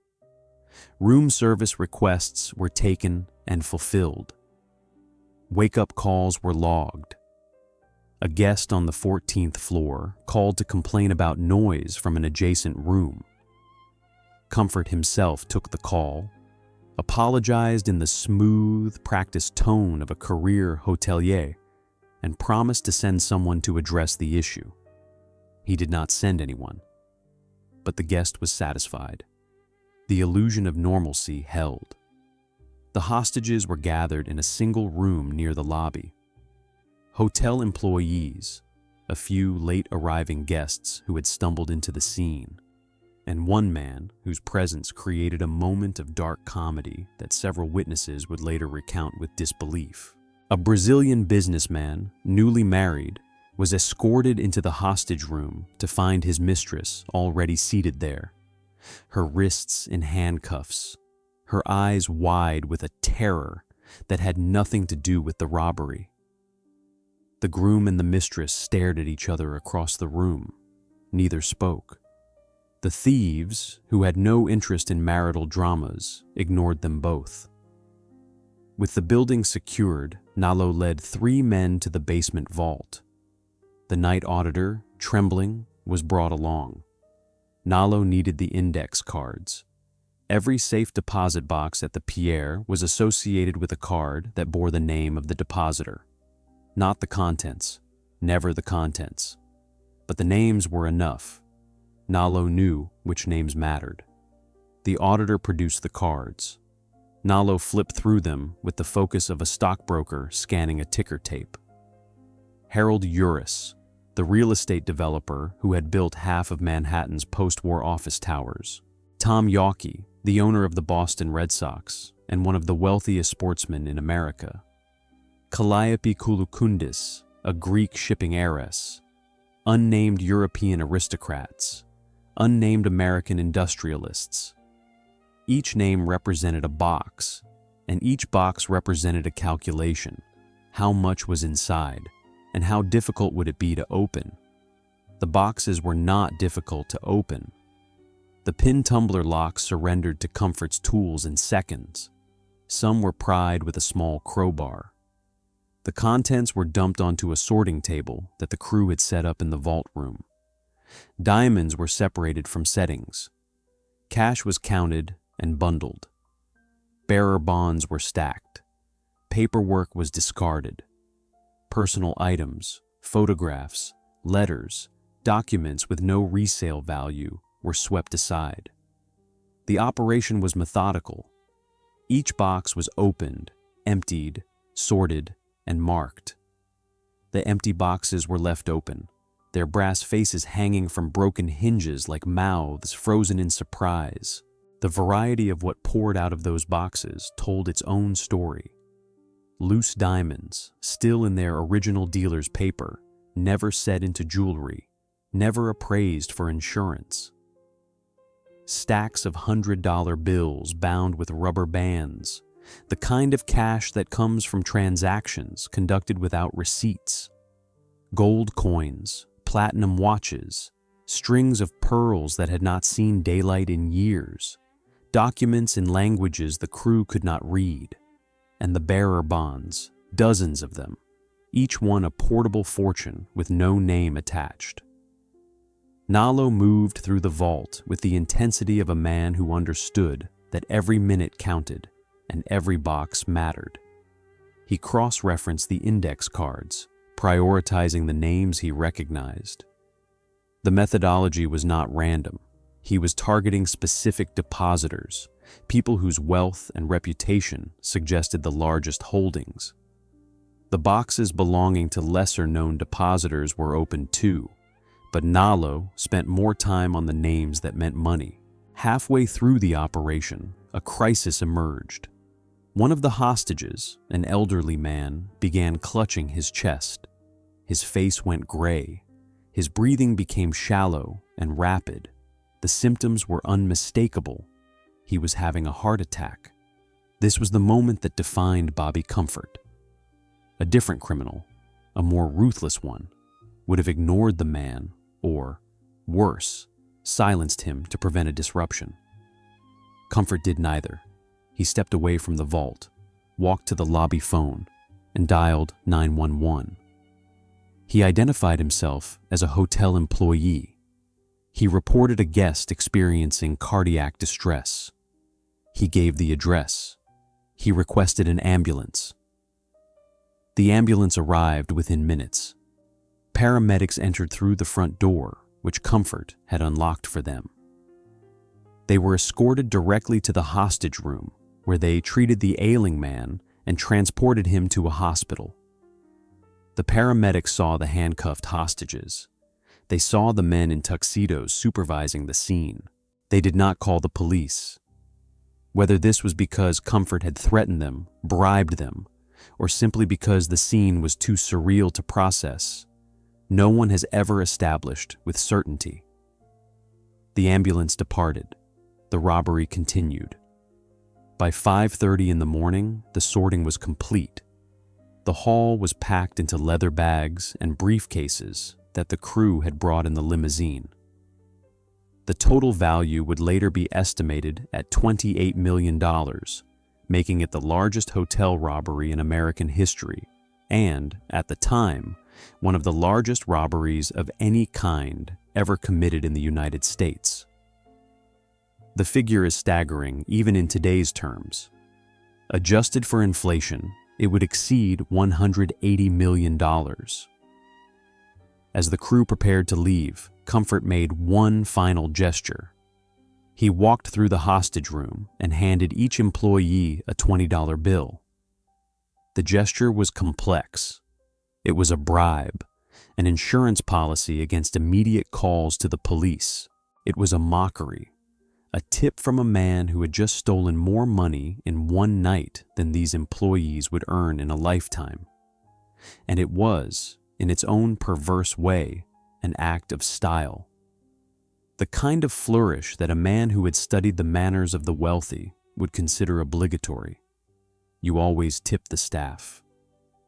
Room service requests were taken and fulfilled. Wake-up calls were logged. A guest on the 14th floor called to complain about noise from an adjacent room. Comfort himself took the call, apologized in the smooth, practiced tone of a career hotelier, and promised to send someone to address the issue. He did not send anyone, but the guest was satisfied. The illusion of normalcy held. The hostages were gathered in a single room near the lobby. Hotel employees, a few late-arriving guests who had stumbled into the scene, and one man whose presence created a moment of dark comedy that several witnesses would later recount with disbelief. A Brazilian businessman, newly married, was escorted into the hostage room to find his mistress already seated there, her wrists in handcuffs, her eyes wide with a terror that had nothing to do with the robbery. The groom and the mistress stared at each other across the room. Neither spoke. The thieves, who had no interest in marital dramas, ignored them both. With the building secured, Nalo led 3 men to the basement vault. The night auditor, trembling, was brought along. Nalo needed the index cards. Every safe deposit box at the Pierre was associated with a card that bore the name of the depositor. Not the contents, never the contents. But the names were enough. Nalo knew which names mattered. The auditor produced the cards. Nalo flipped through them with the focus of a stockbroker scanning a ticker tape. Harold Uris, the real estate developer who had built half of Manhattan's post-war office towers. Tom Yawkey, the owner of the Boston Red Sox and one of the wealthiest sportsmen in America. Calliope Kouloukounis, a Greek shipping heiress. Unnamed European aristocrats. Unnamed American industrialists. Each name represented a box, and each box represented a calculation. How much was inside, and how difficult would it be to open? The boxes were not difficult to open. The pin tumbler locks surrendered to Comfort's tools in seconds. Some were pried with a small crowbar. The contents were dumped onto a sorting table that the crew had set up in the vault room. Diamonds were separated from settings. Cash was counted and bundled. Bearer bonds were stacked. Paperwork was discarded. Personal items, photographs, letters, documents with no resale value were swept aside. The operation was methodical. Each box was opened, emptied, sorted, and marked. The empty boxes were left open, their brass faces hanging from broken hinges like mouths frozen in surprise. The variety of what poured out of those boxes told its own story. Loose diamonds, still in their original dealer's paper, never set into jewelry, never appraised for insurance. Stacks of $100 bills bound with rubber bands, the kind of cash that comes from transactions conducted without receipts. Gold coins, platinum watches, strings of pearls that had not seen daylight in years, documents in languages the crew could not read, and the bearer bonds, dozens of them, each one a portable fortune with no name attached. Nalo moved through the vault with the intensity of a man who understood that every minute counted and every box mattered. He cross-referenced the index cards, prioritizing the names he recognized. The methodology was not random. He was targeting specific depositors, people whose wealth and reputation suggested the largest holdings. The boxes belonging to lesser-known depositors were opened too, but Nalo spent more time on the names that meant money. Halfway through the operation, a crisis emerged. One of the hostages, an elderly man, began clutching his chest. His face went gray. His breathing became shallow and rapid. The symptoms were unmistakable. He was having a heart attack. This was the moment that defined Bobby Comfort. A different criminal, a more ruthless one, would have ignored the man or, worse, silenced him to prevent a disruption. Comfort did neither. He stepped away from the vault, walked to the lobby phone, and dialed 911. He identified himself as a hotel employee. He reported a guest experiencing cardiac distress. He gave the address. He requested an ambulance. The ambulance arrived within minutes. Paramedics entered through the front door, which Comfort had unlocked for them. They were escorted directly to the hostage room, where they treated the ailing man and transported him to a hospital. The paramedics saw the handcuffed hostages. They saw the men in tuxedos supervising the scene. They did not call the police. Whether this was because Comfort had threatened them, bribed them, or simply because the scene was too surreal to process, no one has ever established with certainty. The ambulance departed. The robbery continued. By 5:30 in the morning, the sorting was complete. The haul was packed into leather bags and briefcases that the crew had brought in the limousine. The total value would later be estimated at $28 million, making it the largest hotel robbery in American history and, at the time, one of the largest robberies of any kind ever committed in the United States. The figure is staggering even in today's terms. Adjusted for inflation, it would exceed $180 million. As the crew prepared to leave, Comfort made one final gesture. He walked through the hostage room and handed each employee a $20 bill. The gesture was complex. It was a bribe, an insurance policy against immediate calls to the police. It was a mockery, a tip from a man who had just stolen more money in one night than these employees would earn in a lifetime. And it was, in its own perverse way, an act of style. The kind of flourish that a man who had studied the manners of the wealthy would consider obligatory. You always tip the staff,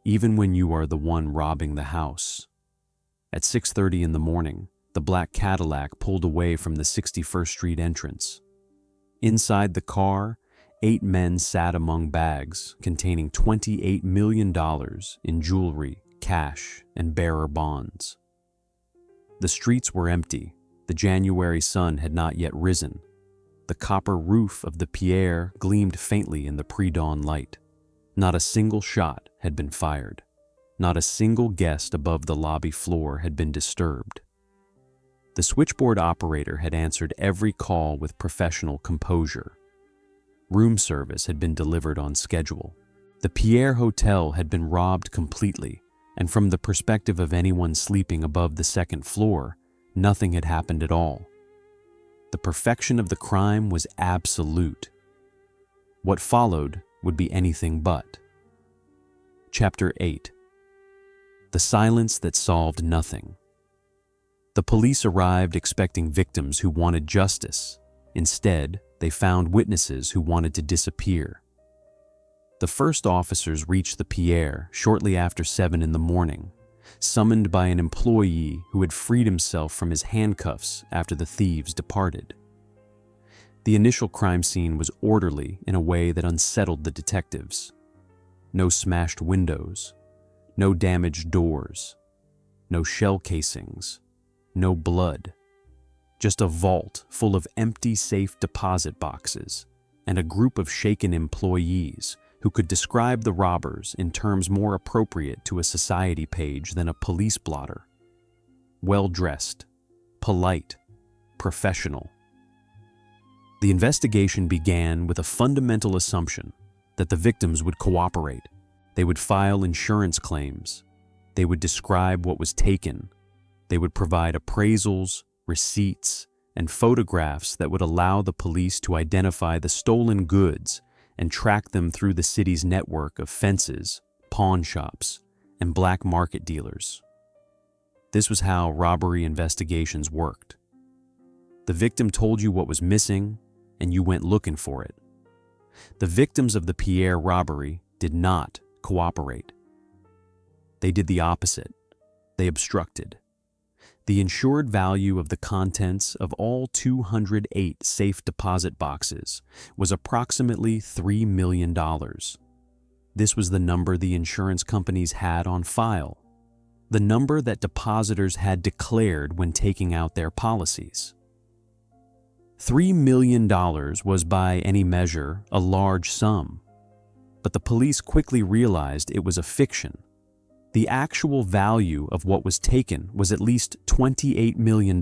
even when you are the one robbing the house. At 6:30 in the morning, the black Cadillac pulled away from the 61st Street entrance. Inside the car, 8 men sat among bags containing $28 million in jewelry, cash, and bearer bonds. The streets were empty. The January sun had not yet risen. The copper roof of the Pierre gleamed faintly in the pre-dawn light. Not a single shot had been fired. Not a single guest above the lobby floor had been disturbed. The switchboard operator had answered every call with professional composure. Room service had been delivered on schedule. The Pierre Hotel had been robbed completely, and from the perspective of anyone sleeping above the second floor, nothing had happened at all. The perfection of the crime was absolute. What followed would be anything but. Chapter 8. The silence that solved nothing. The police arrived expecting victims who wanted justice. Instead, they found witnesses who wanted to disappear. The first officers reached the Pierre shortly after 7 in the morning, summoned by an employee who had freed himself from his handcuffs after the thieves departed. The initial crime scene was orderly in a way that unsettled the detectives. No smashed windows, no damaged doors, no shell casings, no blood. Just a vault full of empty safe deposit boxes and a group of shaken employees who could describe the robbers in terms more appropriate to a society page than a police blotter. Well-dressed, polite, professional. The investigation began with a fundamental assumption that the victims would cooperate. They would file insurance claims. They would describe what was taken. They would provide appraisals, receipts, and photographs that would allow the police to identify the stolen goods and track them through the city's network of fences, pawn shops, and black market dealers. This was how robbery investigations worked. The victim told you what was missing, and you went looking for it. The victims of the Pierre robbery did not cooperate. They did the opposite. They obstructed. The insured value of the contents of all 208 safe deposit boxes was approximately $3 million. This was the number the insurance companies had on file, the number that depositors had declared when taking out their policies. $3 million was by any measure a large sum, but the police quickly realized it was a fiction. The actual value of what was taken was at least $28 million,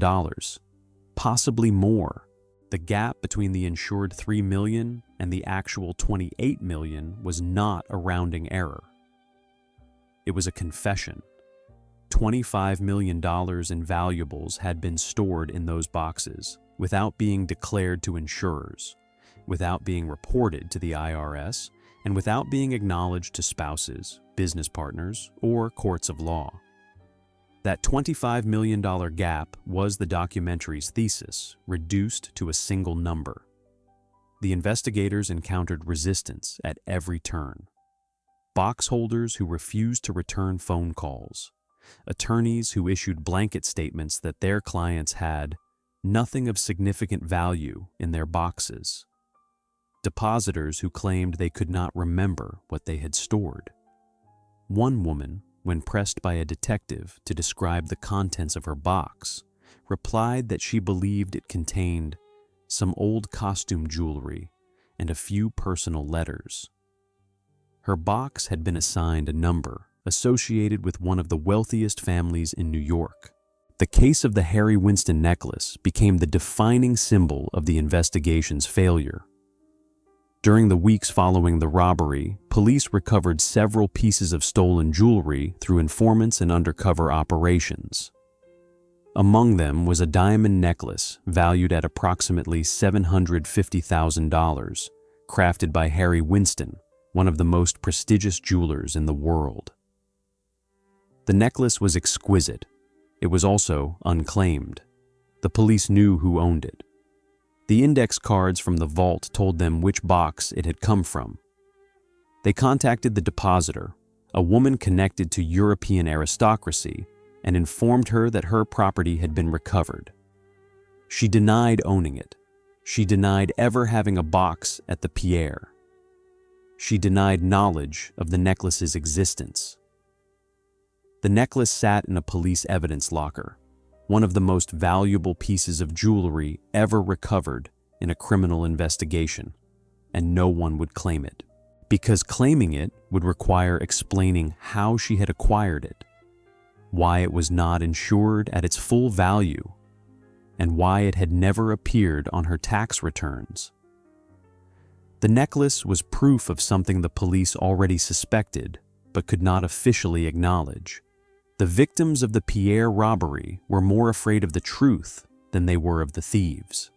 possibly more. The gap between the insured $3 million and the actual $28 million was not a rounding error. It was a confession. $25 million in valuables had been stored in those boxes without being declared to insurers, without being reported to the IRS, and without being acknowledged to spouses, business partners, or courts of law. That $25 million gap was the documentary's thesis, reduced to a single number. The investigators encountered resistance at every turn. box holders who refused to return phone calls, attorneys who issued blanket statements that their clients had nothing of significant value in their boxes, depositors who claimed they could not remember what they had stored. One woman, when pressed by a detective to describe the contents of her box, replied that she believed it contained some old costume jewelry and a few personal letters. Her box had been assigned a number associated with one of the wealthiest families in New York. The case of the Harry Winston necklace became the defining symbol of the investigation's failure. During the weeks following the robbery, police recovered several pieces of stolen jewelry through informants and undercover operations. Among them was a diamond necklace valued at approximately $750,000, crafted by Harry Winston, one of the most prestigious jewelers in the world. The necklace was exquisite. It was also unclaimed. The police knew who owned it. The index cards from the vault told them which box it had come from. They contacted the depositor, a woman connected to European aristocracy, and informed her that her property had been recovered. She denied owning it. She denied ever having a box at the Pierre. She denied knowledge of the necklace's existence. The necklace sat in a police evidence locker, one of the most valuable pieces of jewelry ever recovered in a criminal investigation, and no one would claim it, because claiming it would require explaining how she had acquired it, why it was not insured at its full value, and why it had never appeared on her tax returns. The necklace was proof of something the police already suspected, but could not officially acknowledge. The victims of the Pierre robbery were more afraid of the truth than they were of the thieves.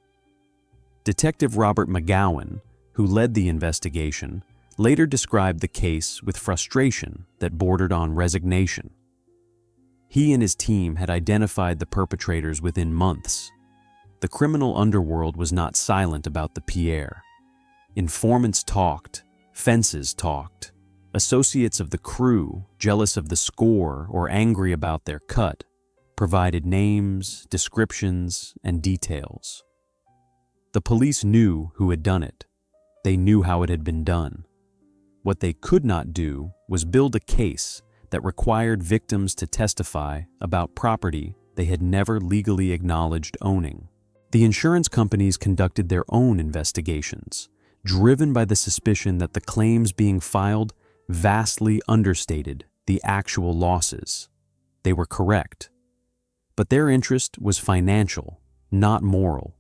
Detective Robert McGowan, who led the investigation, later described the case with frustration that bordered on resignation. He and his team had identified the perpetrators within months. The criminal underworld was not silent about the Pierre. Informants talked, fences talked. Associates of the crew, jealous of the score or angry about their cut, provided names, descriptions, and details. The police knew who had done it. They knew how it had been done. What they could not do was build a case that required victims to testify about property they had never legally acknowledged owning. The insurance companies conducted their own investigations, driven by the suspicion that the claims being filed vastly understated the actual losses. They were correct. But their interest was financial, not moral.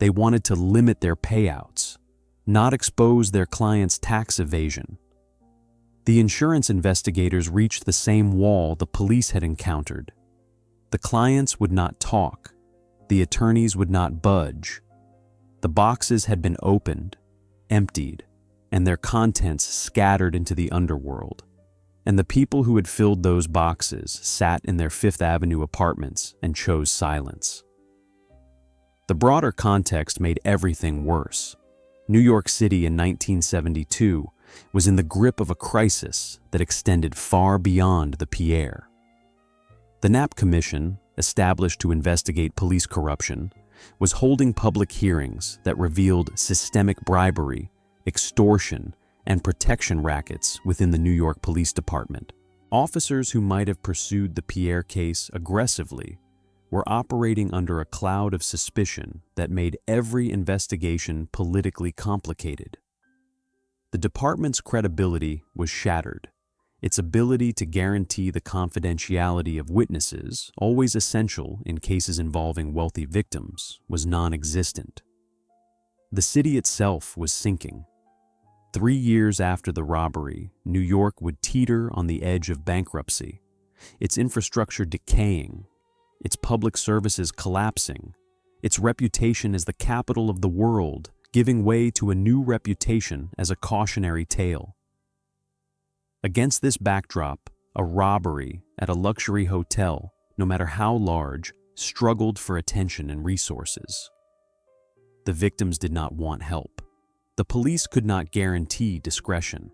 They wanted to limit their payouts, not expose their clients' tax evasion. The insurance investigators reached the same wall the police had encountered. The clients would not talk. The attorneys would not budge. The boxes had been opened, emptied, and their contents scattered into the underworld. And the people who had filled those boxes sat in their Fifth Avenue apartments and chose silence. The broader context made everything worse. New York City in 1972 was in the grip of a crisis that extended far beyond the Pierre. The Knapp Commission, established to investigate police corruption, was holding public hearings that revealed systemic bribery, extortion, and protection rackets within the New York Police Department. Officers who might have pursued the Pierre case aggressively were operating under a cloud of suspicion that made every investigation politically complicated. The department's credibility was shattered. Its ability to guarantee the confidentiality of witnesses, always essential in cases involving wealthy victims, was non-existent. The city itself was sinking. 3 years after the robbery, New York would teeter on the edge of bankruptcy, its infrastructure decaying, its public services collapsing, its reputation as the capital of the world giving way to a new reputation as a cautionary tale. Against this backdrop, a robbery at a luxury hotel, no matter how large, struggled for attention and resources. The victims did not want help. The police could not guarantee discretion.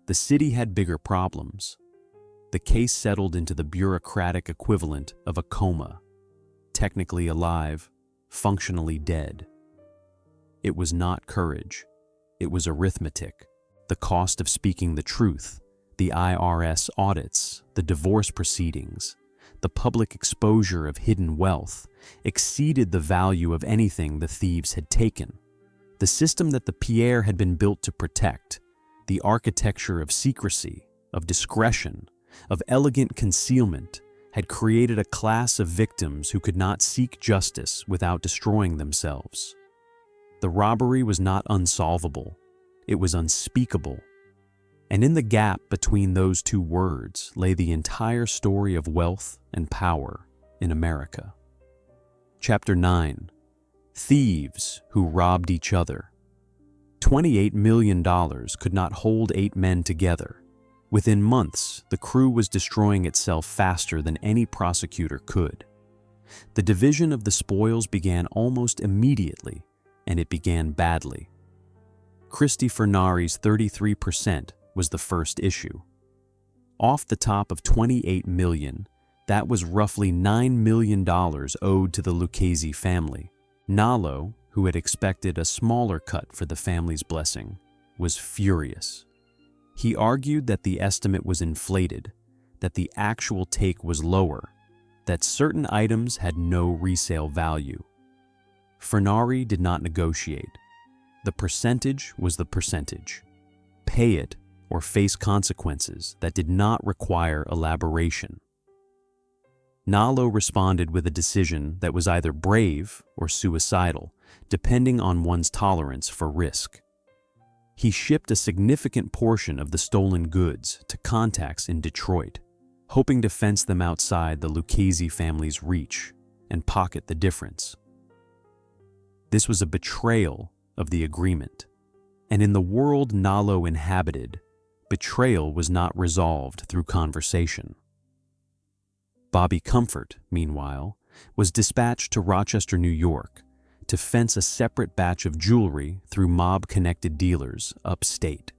The city had bigger problems. The case settled into the bureaucratic equivalent of a coma, technically alive, functionally dead. It was not courage. It was arithmetic. The cost of speaking the truth, the IRS audits, the divorce proceedings, the public exposure of hidden wealth exceeded the value of anything the thieves had taken. The system that the Pierre had been built to protect, the architecture of secrecy, of discretion, of elegant concealment, had created a class of victims who could not seek justice without destroying themselves. The robbery was not unsolvable. It was unspeakable. And in the gap between those two words lay the entire story of wealth and power in America. Chapter 9. Thieves who robbed each other. $28 million could not hold 8 men together. Within months, the crew was destroying itself faster than any prosecutor could. The division of the spoils began almost immediately, and it began badly. Christy Furnari's 33% was the first issue. Off the top of $28 million, that was roughly $9 million owed to the Lucchese family. Nalo, who had expected a smaller cut for the family's blessing, was furious. He argued that the estimate was inflated, that the actual take was lower, that certain items had no resale value. Furnari did not negotiate. The percentage was the percentage. Pay it or face consequences that did not require elaboration. Nalo responded with a decision that was either brave or suicidal, depending on one's tolerance for risk. He shipped a significant portion of the stolen goods to contacts in Detroit, hoping to fence them outside the Lucchese family's reach and pocket the difference. This was a betrayal of the agreement, and in the world Nalo inhabited, betrayal was not resolved through conversation. Bobby Comfort, meanwhile, was dispatched to Rochester, New York, to fence a separate batch of jewelry through mob-connected dealers upstate.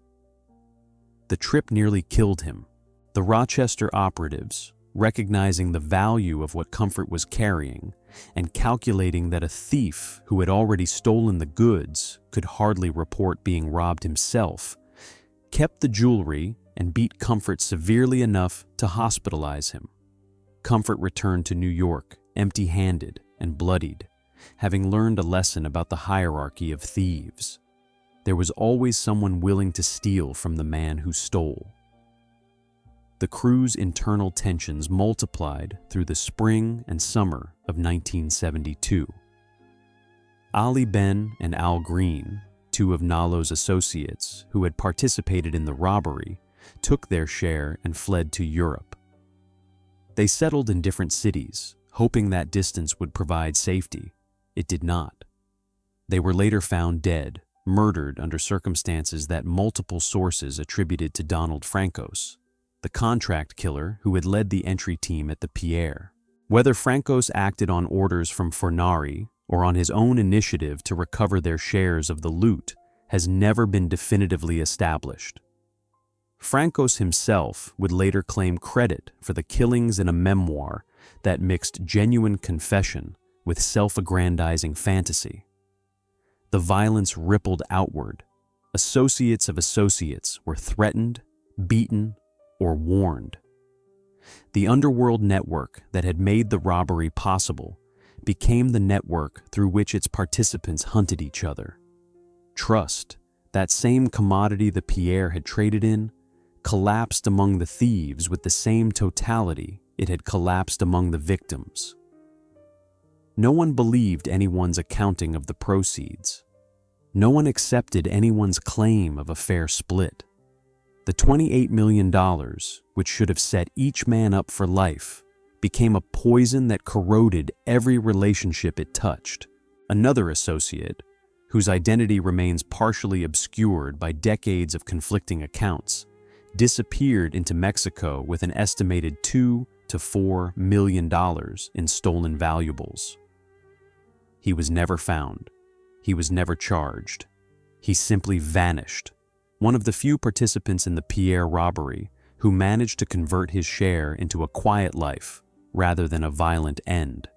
The trip nearly killed him. The Rochester operatives, recognizing the value of what Comfort was carrying and calculating that a thief who had already stolen the goods could hardly report being robbed himself, kept the jewelry and beat Comfort severely enough to hospitalize him. Comfort returned to New York empty-handed and bloodied, having learned a lesson about the hierarchy of thieves. There was always someone willing to steal from the man who stole. The crew's internal tensions multiplied through the spring and summer of 1972. Ali Ben and Al Green, 2 of Nalo's associates who had participated in the robbery, took their share and fled to Europe. They settled in different cities, hoping that distance would provide safety. It did not. They were later found dead, murdered under circumstances that multiple sources attributed to Donald Francos, the contract killer who had led the entry team at the Pierre. Whether Francos acted on orders from Furnari or on his own initiative to recover their shares of the loot has never been definitively established. Francos himself would later claim credit for the killings in a memoir that mixed genuine confession with self-aggrandizing fantasy. The violence rippled outward. Associates of associates were threatened, beaten, or warned. The underworld network that had made the robbery possible became the network through which its participants hunted each other. Trust, that same commodity the Pierre had traded in, collapsed among the thieves with the same totality it had collapsed among the victims. No one believed anyone's accounting of the proceeds. No one accepted anyone's claim of a fair split. The $28 million, which should have set each man up for life, became a poison that corroded every relationship it touched. Another associate, whose identity remains partially obscured by decades of conflicting accounts, disappeared into Mexico with an estimated $2 to $4 million in stolen valuables. He was never found. He was never charged. He simply vanished, one of the few participants in the Pierre robbery who managed to convert his share into a quiet life rather than a violent end.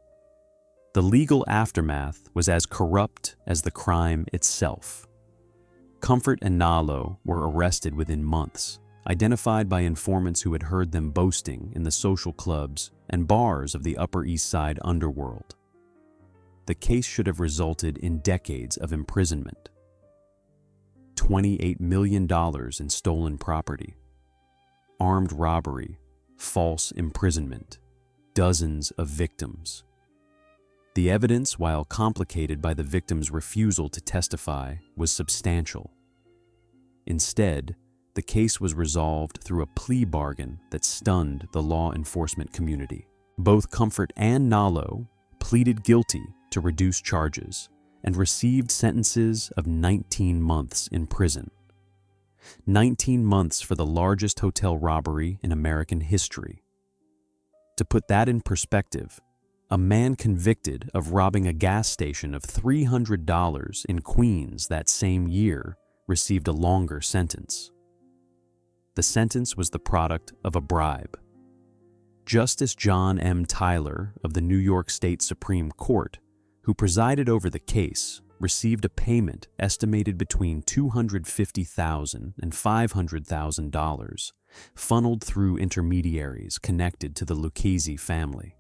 The legal aftermath was as corrupt as the crime itself. Comfort and Nalo were arrested within months, identified by informants who had heard them boasting in the social clubs and bars of the Upper East Side underworld. The case should have resulted in decades of imprisonment. $28 million in stolen property, armed robbery, false imprisonment, dozens of victims. The evidence, while complicated by the victims' refusal to testify, was substantial. Instead, the case was resolved through a plea bargain that stunned the law enforcement community. Both Comfort and Nalo pleaded guilty to reduce charges and received sentences of 19 months in prison. 19 months for the largest hotel robbery in American history. To put that in perspective, a man convicted of robbing a gas station of $300 in Queens that same year received a longer sentence. The sentence was the product of a bribe. Justice John M. Tyler of the New York State Supreme Court, who presided over the case, received a payment estimated between $250,000 and $500,000, funneled through intermediaries connected to the Lucchese family.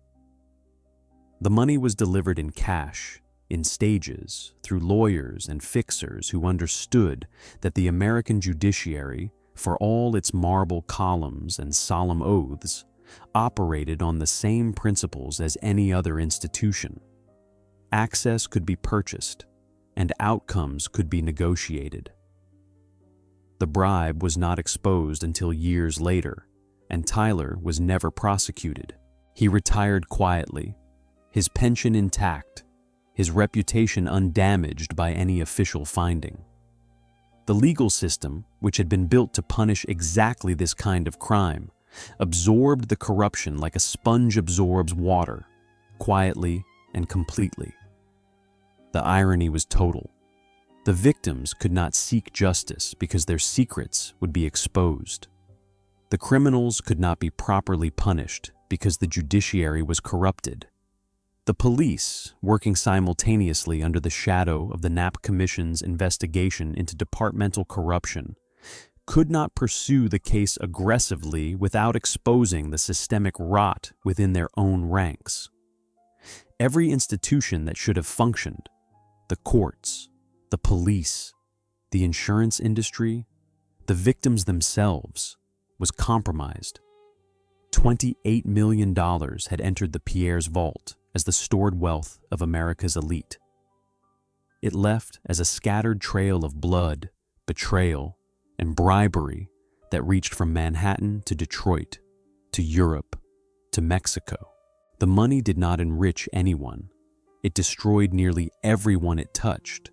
The money was delivered in cash, in stages, through lawyers and fixers who understood that the American judiciary, for all its marble columns and solemn oaths, operated on the same principles as any other institution. Access could be purchased, and outcomes could be negotiated. The bribe was not exposed until years later, and Tyler was never prosecuted. He retired quietly, his pension intact, his reputation undamaged by any official finding. The legal system, which had been built to punish exactly this kind of crime, absorbed the corruption like a sponge absorbs water, quietly and completely. The irony was total. The victims could not seek justice because their secrets would be exposed. The criminals could not be properly punished because the judiciary was corrupted. The police, working simultaneously under the shadow of the Knapp Commission's investigation into departmental corruption, could not pursue the case aggressively without exposing the systemic rot within their own ranks. Every institution that should have functioned, the courts, the police, the insurance industry, the victims themselves, was compromised. $28 million had entered the Pierre's vault as the stored wealth of America's elite. It left as a scattered trail of blood, betrayal, and bribery that reached from Manhattan to Detroit, to Europe, to Mexico. The money did not enrich anyone. It destroyed nearly everyone it touched.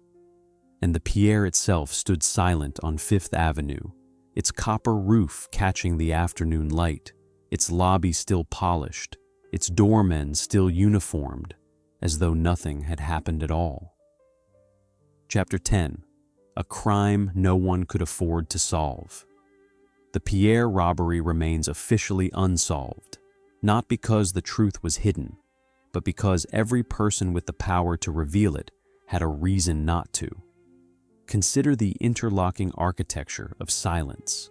And the Pierre itself stood silent on Fifth Avenue, its copper roof catching the afternoon light, its lobby still polished, its doormen still uniformed, as though nothing had happened at all. Chapter 10. A crime no one could afford to solve. The Pierre robbery remains officially unsolved, not because the truth was hidden, but because every person with the power to reveal it had a reason not to. Consider the interlocking architecture of silence.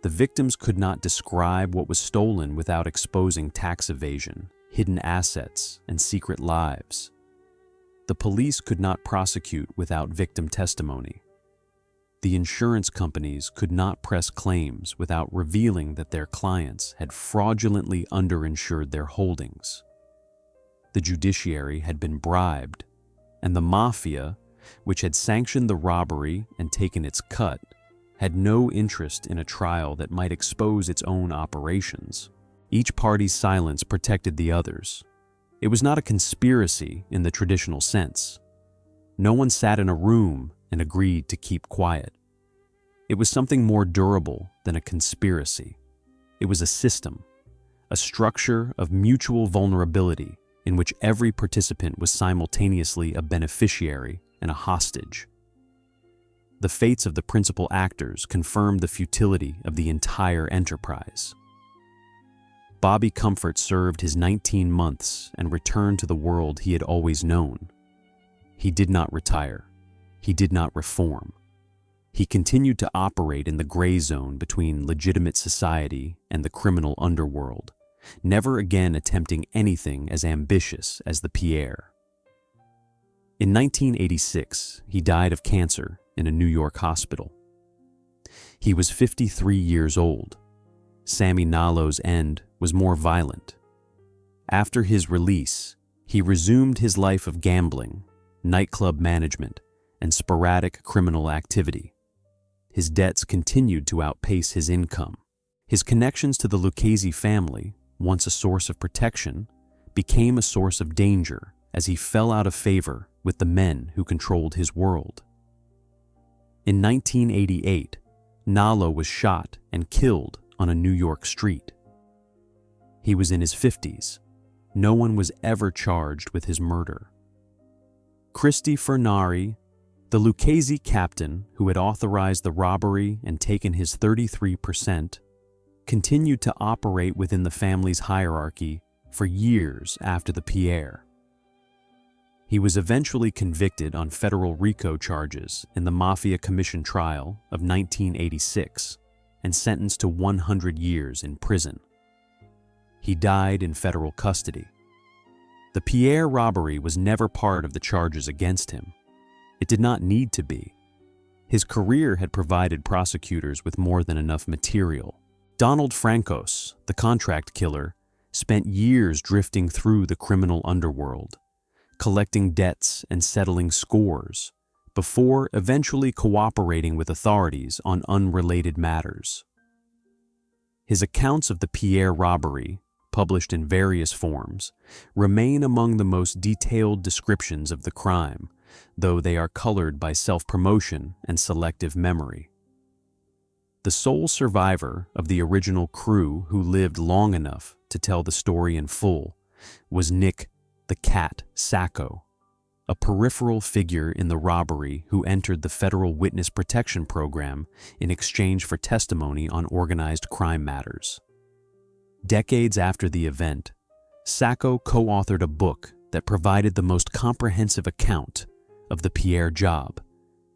The victims could not describe what was stolen without exposing tax evasion, hidden assets, and secret lives. The police could not prosecute without victim testimony. The insurance companies could not press claims without revealing that their clients had fraudulently underinsured their holdings. The judiciary had been bribed, and the mafia, which had sanctioned the robbery and taken its cut, had no interest in a trial that might expose its own operations. Each party's silence protected the others. It was not a conspiracy in the traditional sense. No one sat in a room and agreed to keep quiet. It was something more durable than a conspiracy. It was a system, a structure of mutual vulnerability in which every participant was simultaneously a beneficiary and a hostage. the fates of the principal actors confirmed the futility of the entire enterprise. Bobby Comfort served his 19 months and returned to the world he had always known. He did not retire. He did not reform. He continued to operate in the gray zone between legitimate society and the criminal underworld, never again attempting anything as ambitious as the Pierre. In 1986, he died of cancer in a New York hospital. He was 53 years old. Sammy Nalo's end was more violent. After his release, he resumed his life of gambling, nightclub management, and sporadic criminal activity. His debts continued to outpace his income. His connections to the Lucchese family, once a source of protection, became a source of danger as he fell out of favor with the men who controlled his world. In 1988, Nalo was shot and killed on a New York street. He was in his 50s. No one was ever charged with his murder. Cristi Fernari, the Lucchese captain who had authorized the robbery and taken his 33%, continued to operate within the family's hierarchy for years after the Pierre. He was eventually convicted on federal RICO charges in the Mafia Commission trial of 1986 and sentenced to 100 years in prison. He died in federal custody. The Pierre robbery was never part of the charges against him. It did not need to be. His career had provided prosecutors with more than enough material. Donald Francos, the contract killer, spent years drifting through the criminal underworld, collecting debts and settling scores, before eventually cooperating with authorities on unrelated matters. His accounts of the Pierre robbery, published in various forms, remain among the most detailed descriptions of the crime, though they are colored by self-promotion and selective memory. The sole survivor of the original crew who lived long enough to tell the story in full was Nick the Cat Sacco, a peripheral figure in the robbery who entered the Federal Witness Protection Program in exchange for testimony on organized crime matters. Decades after the event, Sacco co-authored a book that provided the most comprehensive account of the Pierre job,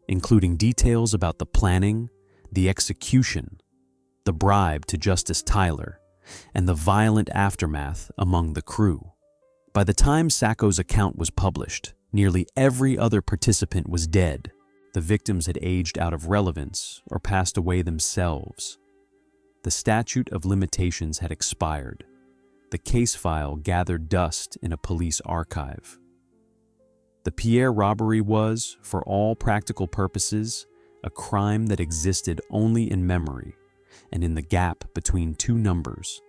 including details about the planning, the execution, the bribe to Justice Tyler, and the violent aftermath among the crew. By the time Sacco's account was published, nearly every other participant was dead. The victims had aged out of relevance or passed away themselves. The statute of limitations had expired. The case file gathered dust in a police archive. The Pierre robbery was, for all practical purposes, a crime that existed only in memory and in the gap between two numbers,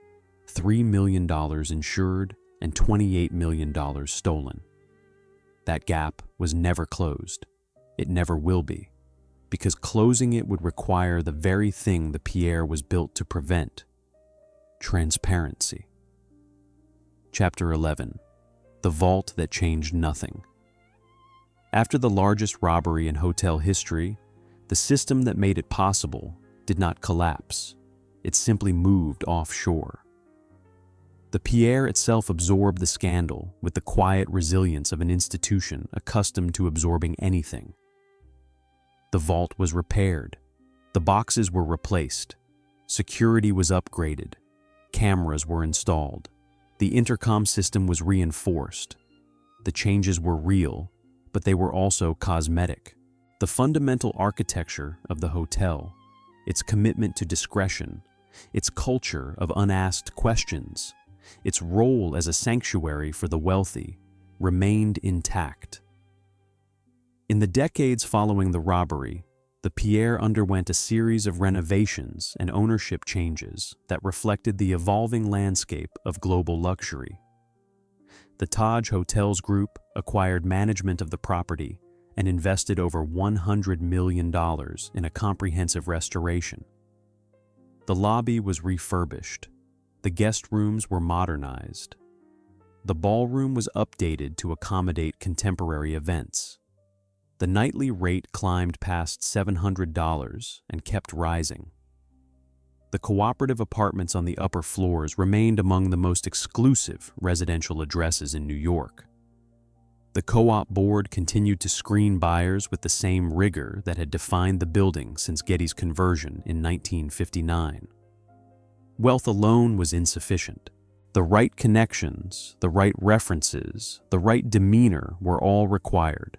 $3 million insured and $28 million stolen. That gap was never closed. It never will be, because closing it would require the very thing the Pierre was built to prevent: transparency. Chapter 11. The Vault That Changed Nothing. After the largest robbery in hotel history, the system that made it possible did not collapse. It simply moved offshore. The Pierre itself absorbed the scandal with the quiet resilience of an institution accustomed to absorbing anything. The vault was repaired. The boxes were replaced. Security was upgraded. Cameras were installed. The intercom system was reinforced. The changes were real, but they were also cosmetic. The fundamental architecture of the hotel, its commitment to discretion, its culture of unasked questions, its role as a sanctuary for the wealthy, remained intact. In the decades following the robbery, the Pierre underwent a series of renovations and ownership changes that reflected the evolving landscape of global luxury. The Taj Hotels Group acquired management of the property and invested over $100 million in a comprehensive restoration. The lobby was refurbished. The guest rooms were modernized. The ballroom was updated to accommodate contemporary events. The nightly rate climbed past $700 and kept rising. The cooperative apartments on the upper floors remained among the most exclusive residential addresses in New York. The co-op board continued to screen buyers with the same rigor that had defined the building since Getty's conversion in 1959. Wealth alone was insufficient. The right connections, the right references, the right demeanor were all required.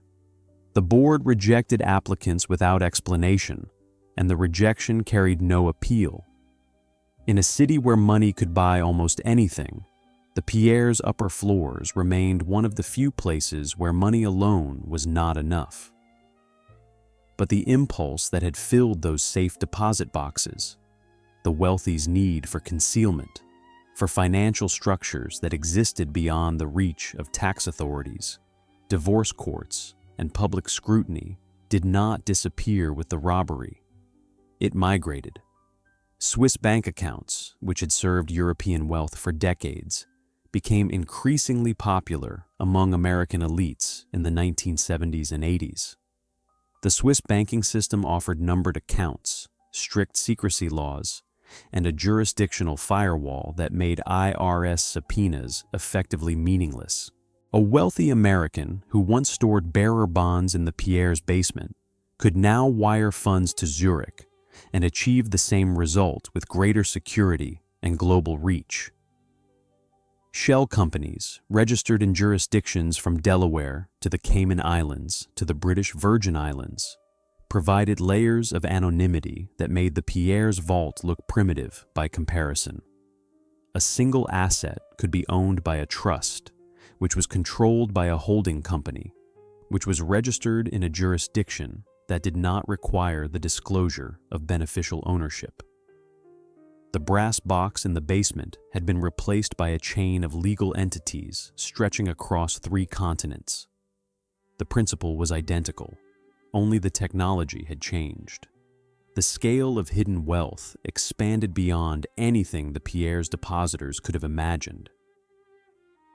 The board rejected applicants without explanation, and the rejection carried no appeal. In a city where money could buy almost anything, the Pierre's upper floors remained one of the few places where money alone was not enough. But the impulse that had filled those safe deposit boxes, the wealthy's need for concealment, for financial structures that existed beyond the reach of tax authorities, divorce courts, and public scrutiny, did not disappear with the robbery. It migrated. Swiss bank accounts, which had served European wealth for decades, became increasingly popular among American elites in the 1970s and 80s. The Swiss banking system offered numbered accounts, strict secrecy laws, and a jurisdictional firewall that made IRS subpoenas effectively meaningless. A wealthy American who once stored bearer bonds in the Pierre's basement could now wire funds to Zurich and achieve the same result with greater security and global reach. Shell companies, registered in jurisdictions from Delaware to the Cayman Islands to the British Virgin Islands, provided layers of anonymity that made the Pierre's vault look primitive by comparison. A single asset could be owned by a trust, which was controlled by a holding company, which was registered in a jurisdiction that did not require the disclosure of beneficial ownership. The brass box in the basement had been replaced by a chain of legal entities stretching across 3 continents. The principle was identical, only the technology had changed. The scale of hidden wealth expanded beyond anything the Pierre's depositors could have imagined.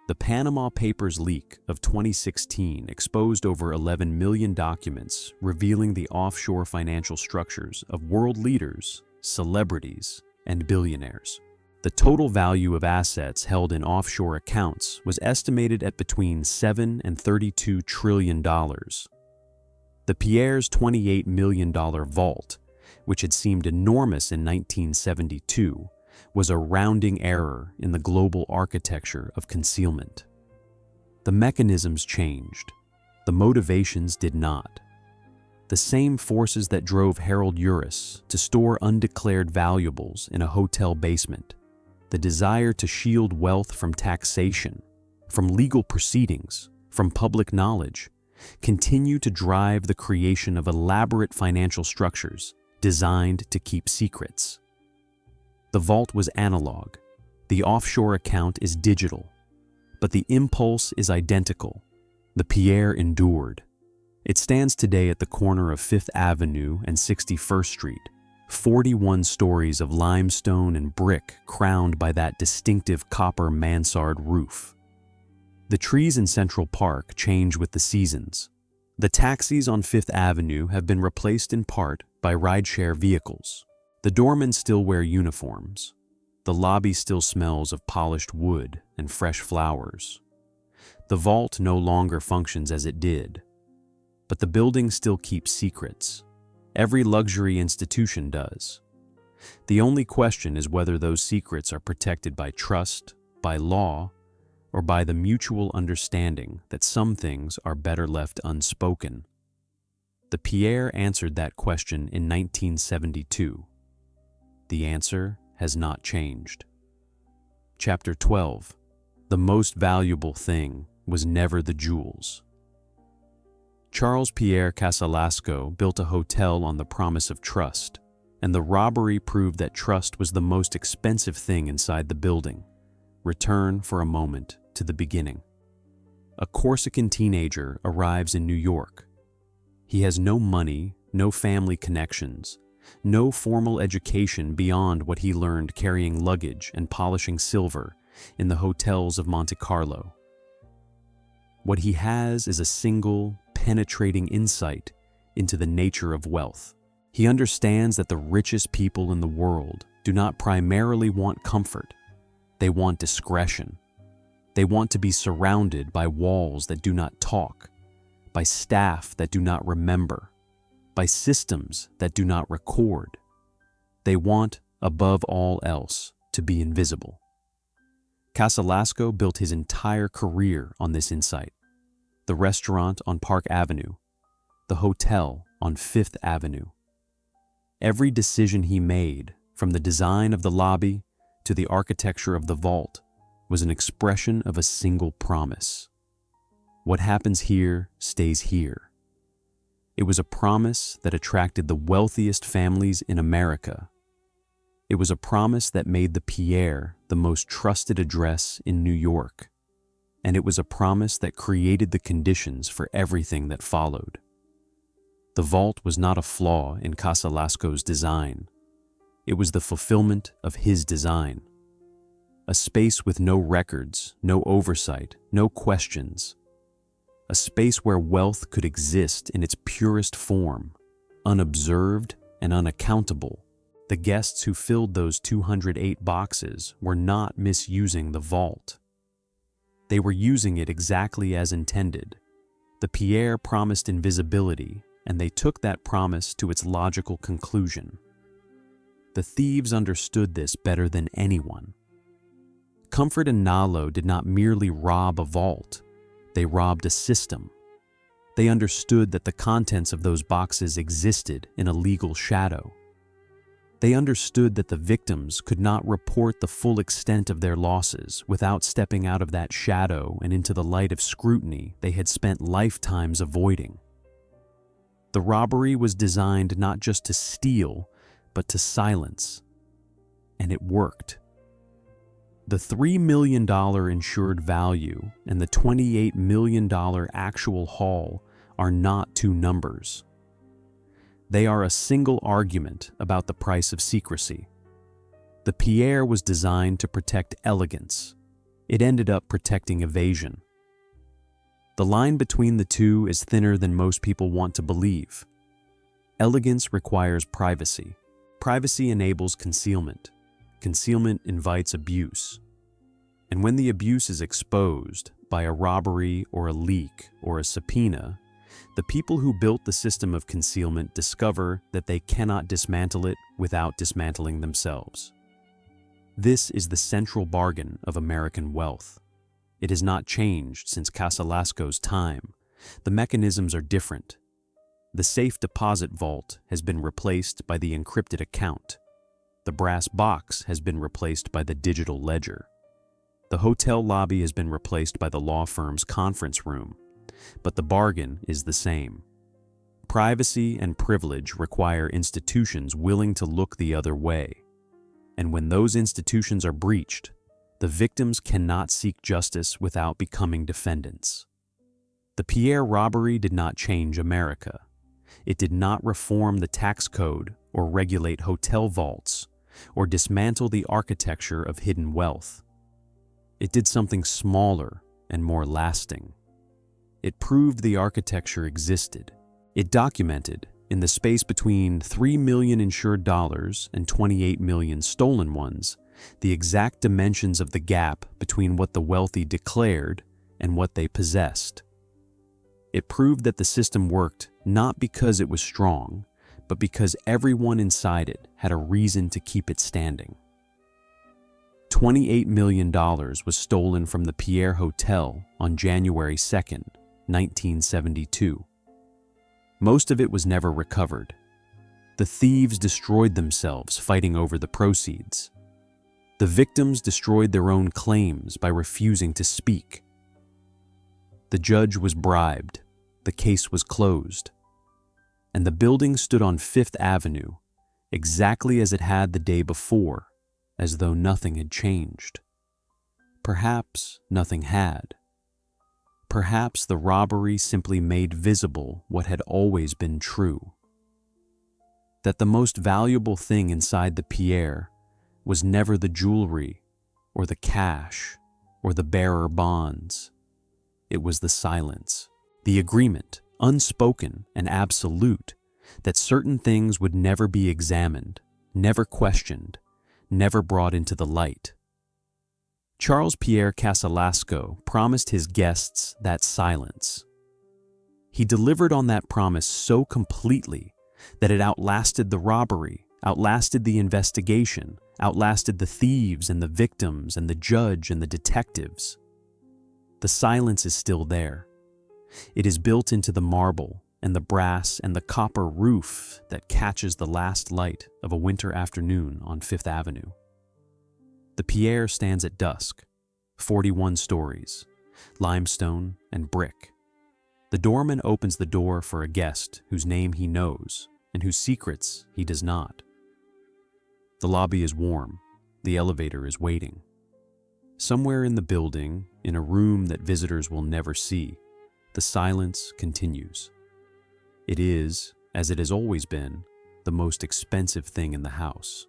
The Panama Papers leak of 2016 exposed over 11 million documents revealing the offshore financial structures of world leaders, celebrities, and billionaires. The total value of assets held in offshore accounts was estimated at between $7 and $32 trillion. The Pierre's $28 million vault, which had seemed enormous in 1972, was a rounding error in the global architecture of concealment. The mechanisms changed. The motivations did not. The same forces that drove Harold Uress to store undeclared valuables in a hotel basement, the desire to shield wealth from taxation, from legal proceedings, from public knowledge, continue to drive the creation of elaborate financial structures designed to keep secrets. The vault was analog, the offshore account is digital, but the impulse is identical. The Pierre endured. It stands today at the corner of 5th Avenue and 61st Street, 41 stories of limestone and brick crowned by that distinctive copper mansard roof. The trees in Central Park change with the seasons. The taxis on 5th Avenue have been replaced in part by rideshare vehicles. The doormen still wear uniforms. The lobby still smells of polished wood and fresh flowers. The vault no longer functions as it did. But the building still keeps secrets. Every luxury institution does. The only question is whether those secrets are protected by trust, by law, or by the mutual understanding that some things are better left unspoken. The Pierre answered that question in 1972. The answer has not changed. Chapter 12. The most valuable thing was never the jewels. Charles Pierre Casalasco built a hotel on the promise of trust, and the robbery proved that trust was the most expensive thing inside the building. Return for a moment to the beginning. A Corsican teenager arrives in New York. He has no money, no family connections, no formal education beyond what he learned carrying luggage and polishing silver in the hotels of Monte Carlo. What he has is a single, penetrating insight into the nature of wealth. He understands that the richest people in the world do not primarily want comfort. They want discretion. They want to be surrounded by walls that do not talk, by staff that do not remember, by systems that do not record. They want, above all else, to be invisible. Casalasco built his entire career on this insight. The restaurant on Park Avenue, the hotel on Fifth Avenue. Every decision he made, from the design of the lobby to the architecture of the vault, was an expression of a single promise. What happens here stays here. It was a promise that attracted the wealthiest families in America. It was a promise that made the Pierre the most trusted address in New York. And it was a promise that created the conditions for everything that followed. The vault was not a flaw in Casalasco's design. It was the fulfillment of his design. A space with no records, no oversight, no questions. A space where wealth could exist in its purest form, unobserved and unaccountable. The guests who filled those 208 boxes were not misusing the vault. They were using it exactly as intended. The Pierre promised invisibility, and they took that promise to its logical conclusion. The thieves understood this better than anyone. Comfort and Nalo did not merely rob a vault, they robbed a system. They understood that the contents of those boxes existed in a legal shadow. They understood that the victims could not report the full extent of their losses without stepping out of that shadow and into the light of scrutiny they had spent lifetimes avoiding. The robbery was designed not just to steal, but to silence. And it worked. The $3 million insured value and the $28 million actual haul are not two numbers. They are a single argument about the price of secrecy. The Pierre was designed to protect elegance. It ended up protecting evasion. The line between the two is thinner than most people want to believe. Elegance requires privacy. Privacy enables concealment. Concealment invites abuse. And when the abuse is exposed by a robbery or a leak or a subpoena, the people who built the system of concealment discover that they cannot dismantle it without dismantling themselves. This is the central bargain of American wealth. It has not changed since Casalasco's time. The mechanisms are different. The safe deposit vault has been replaced by the encrypted account. The brass box has been replaced by the digital ledger. The hotel lobby has been replaced by the law firm's conference room. But the bargain is the same. Privacy and privilege require institutions willing to look the other way. And when those institutions are breached, the victims cannot seek justice without becoming defendants. The Pierre robbery did not change America. It did not reform the tax code or regulate hotel vaults or dismantle the architecture of hidden wealth. It did something smaller and more lasting. It proved the architecture existed. It documented, in the space between $3 million insured dollars and 28 million stolen ones, the exact dimensions of the gap between what the wealthy declared and what they possessed. It proved that the system worked not because it was strong, but because everyone inside it had a reason to keep it standing. $28 million was stolen from the Pierre Hotel on January 2nd, 1972. Most of it was never recovered. The thieves destroyed themselves fighting over the proceeds. The victims destroyed their own claims by refusing to speak. The judge was bribed. The case was closed. And the building stood on Fifth Avenue, exactly as it had the day before, as though nothing had changed. Perhaps nothing had. Perhaps the robbery simply made visible what had always been true. That the most valuable thing inside the Pierre was never the jewelry, or the cash, or the bearer bonds. It was the silence, the agreement unspoken and absolute, that certain things would never be examined, never questioned, never brought into the light. Charles Pierre Casalasco promised his guests that silence. He delivered on that promise so completely that it outlasted the robbery, outlasted the investigation, outlasted the thieves and the victims and the judge and the detectives. The silence is still there. It is built into the marble and the brass and the copper roof that catches the last light of a winter afternoon on Fifth Avenue. The Pierre stands at dusk, 41 stories, limestone and brick. The doorman opens the door for a guest whose name he knows and whose secrets he does not. The lobby is warm. The elevator is waiting. Somewhere in the building, in a room that visitors will never see, the silence continues. It is, as it has always been, the most expensive thing in the house.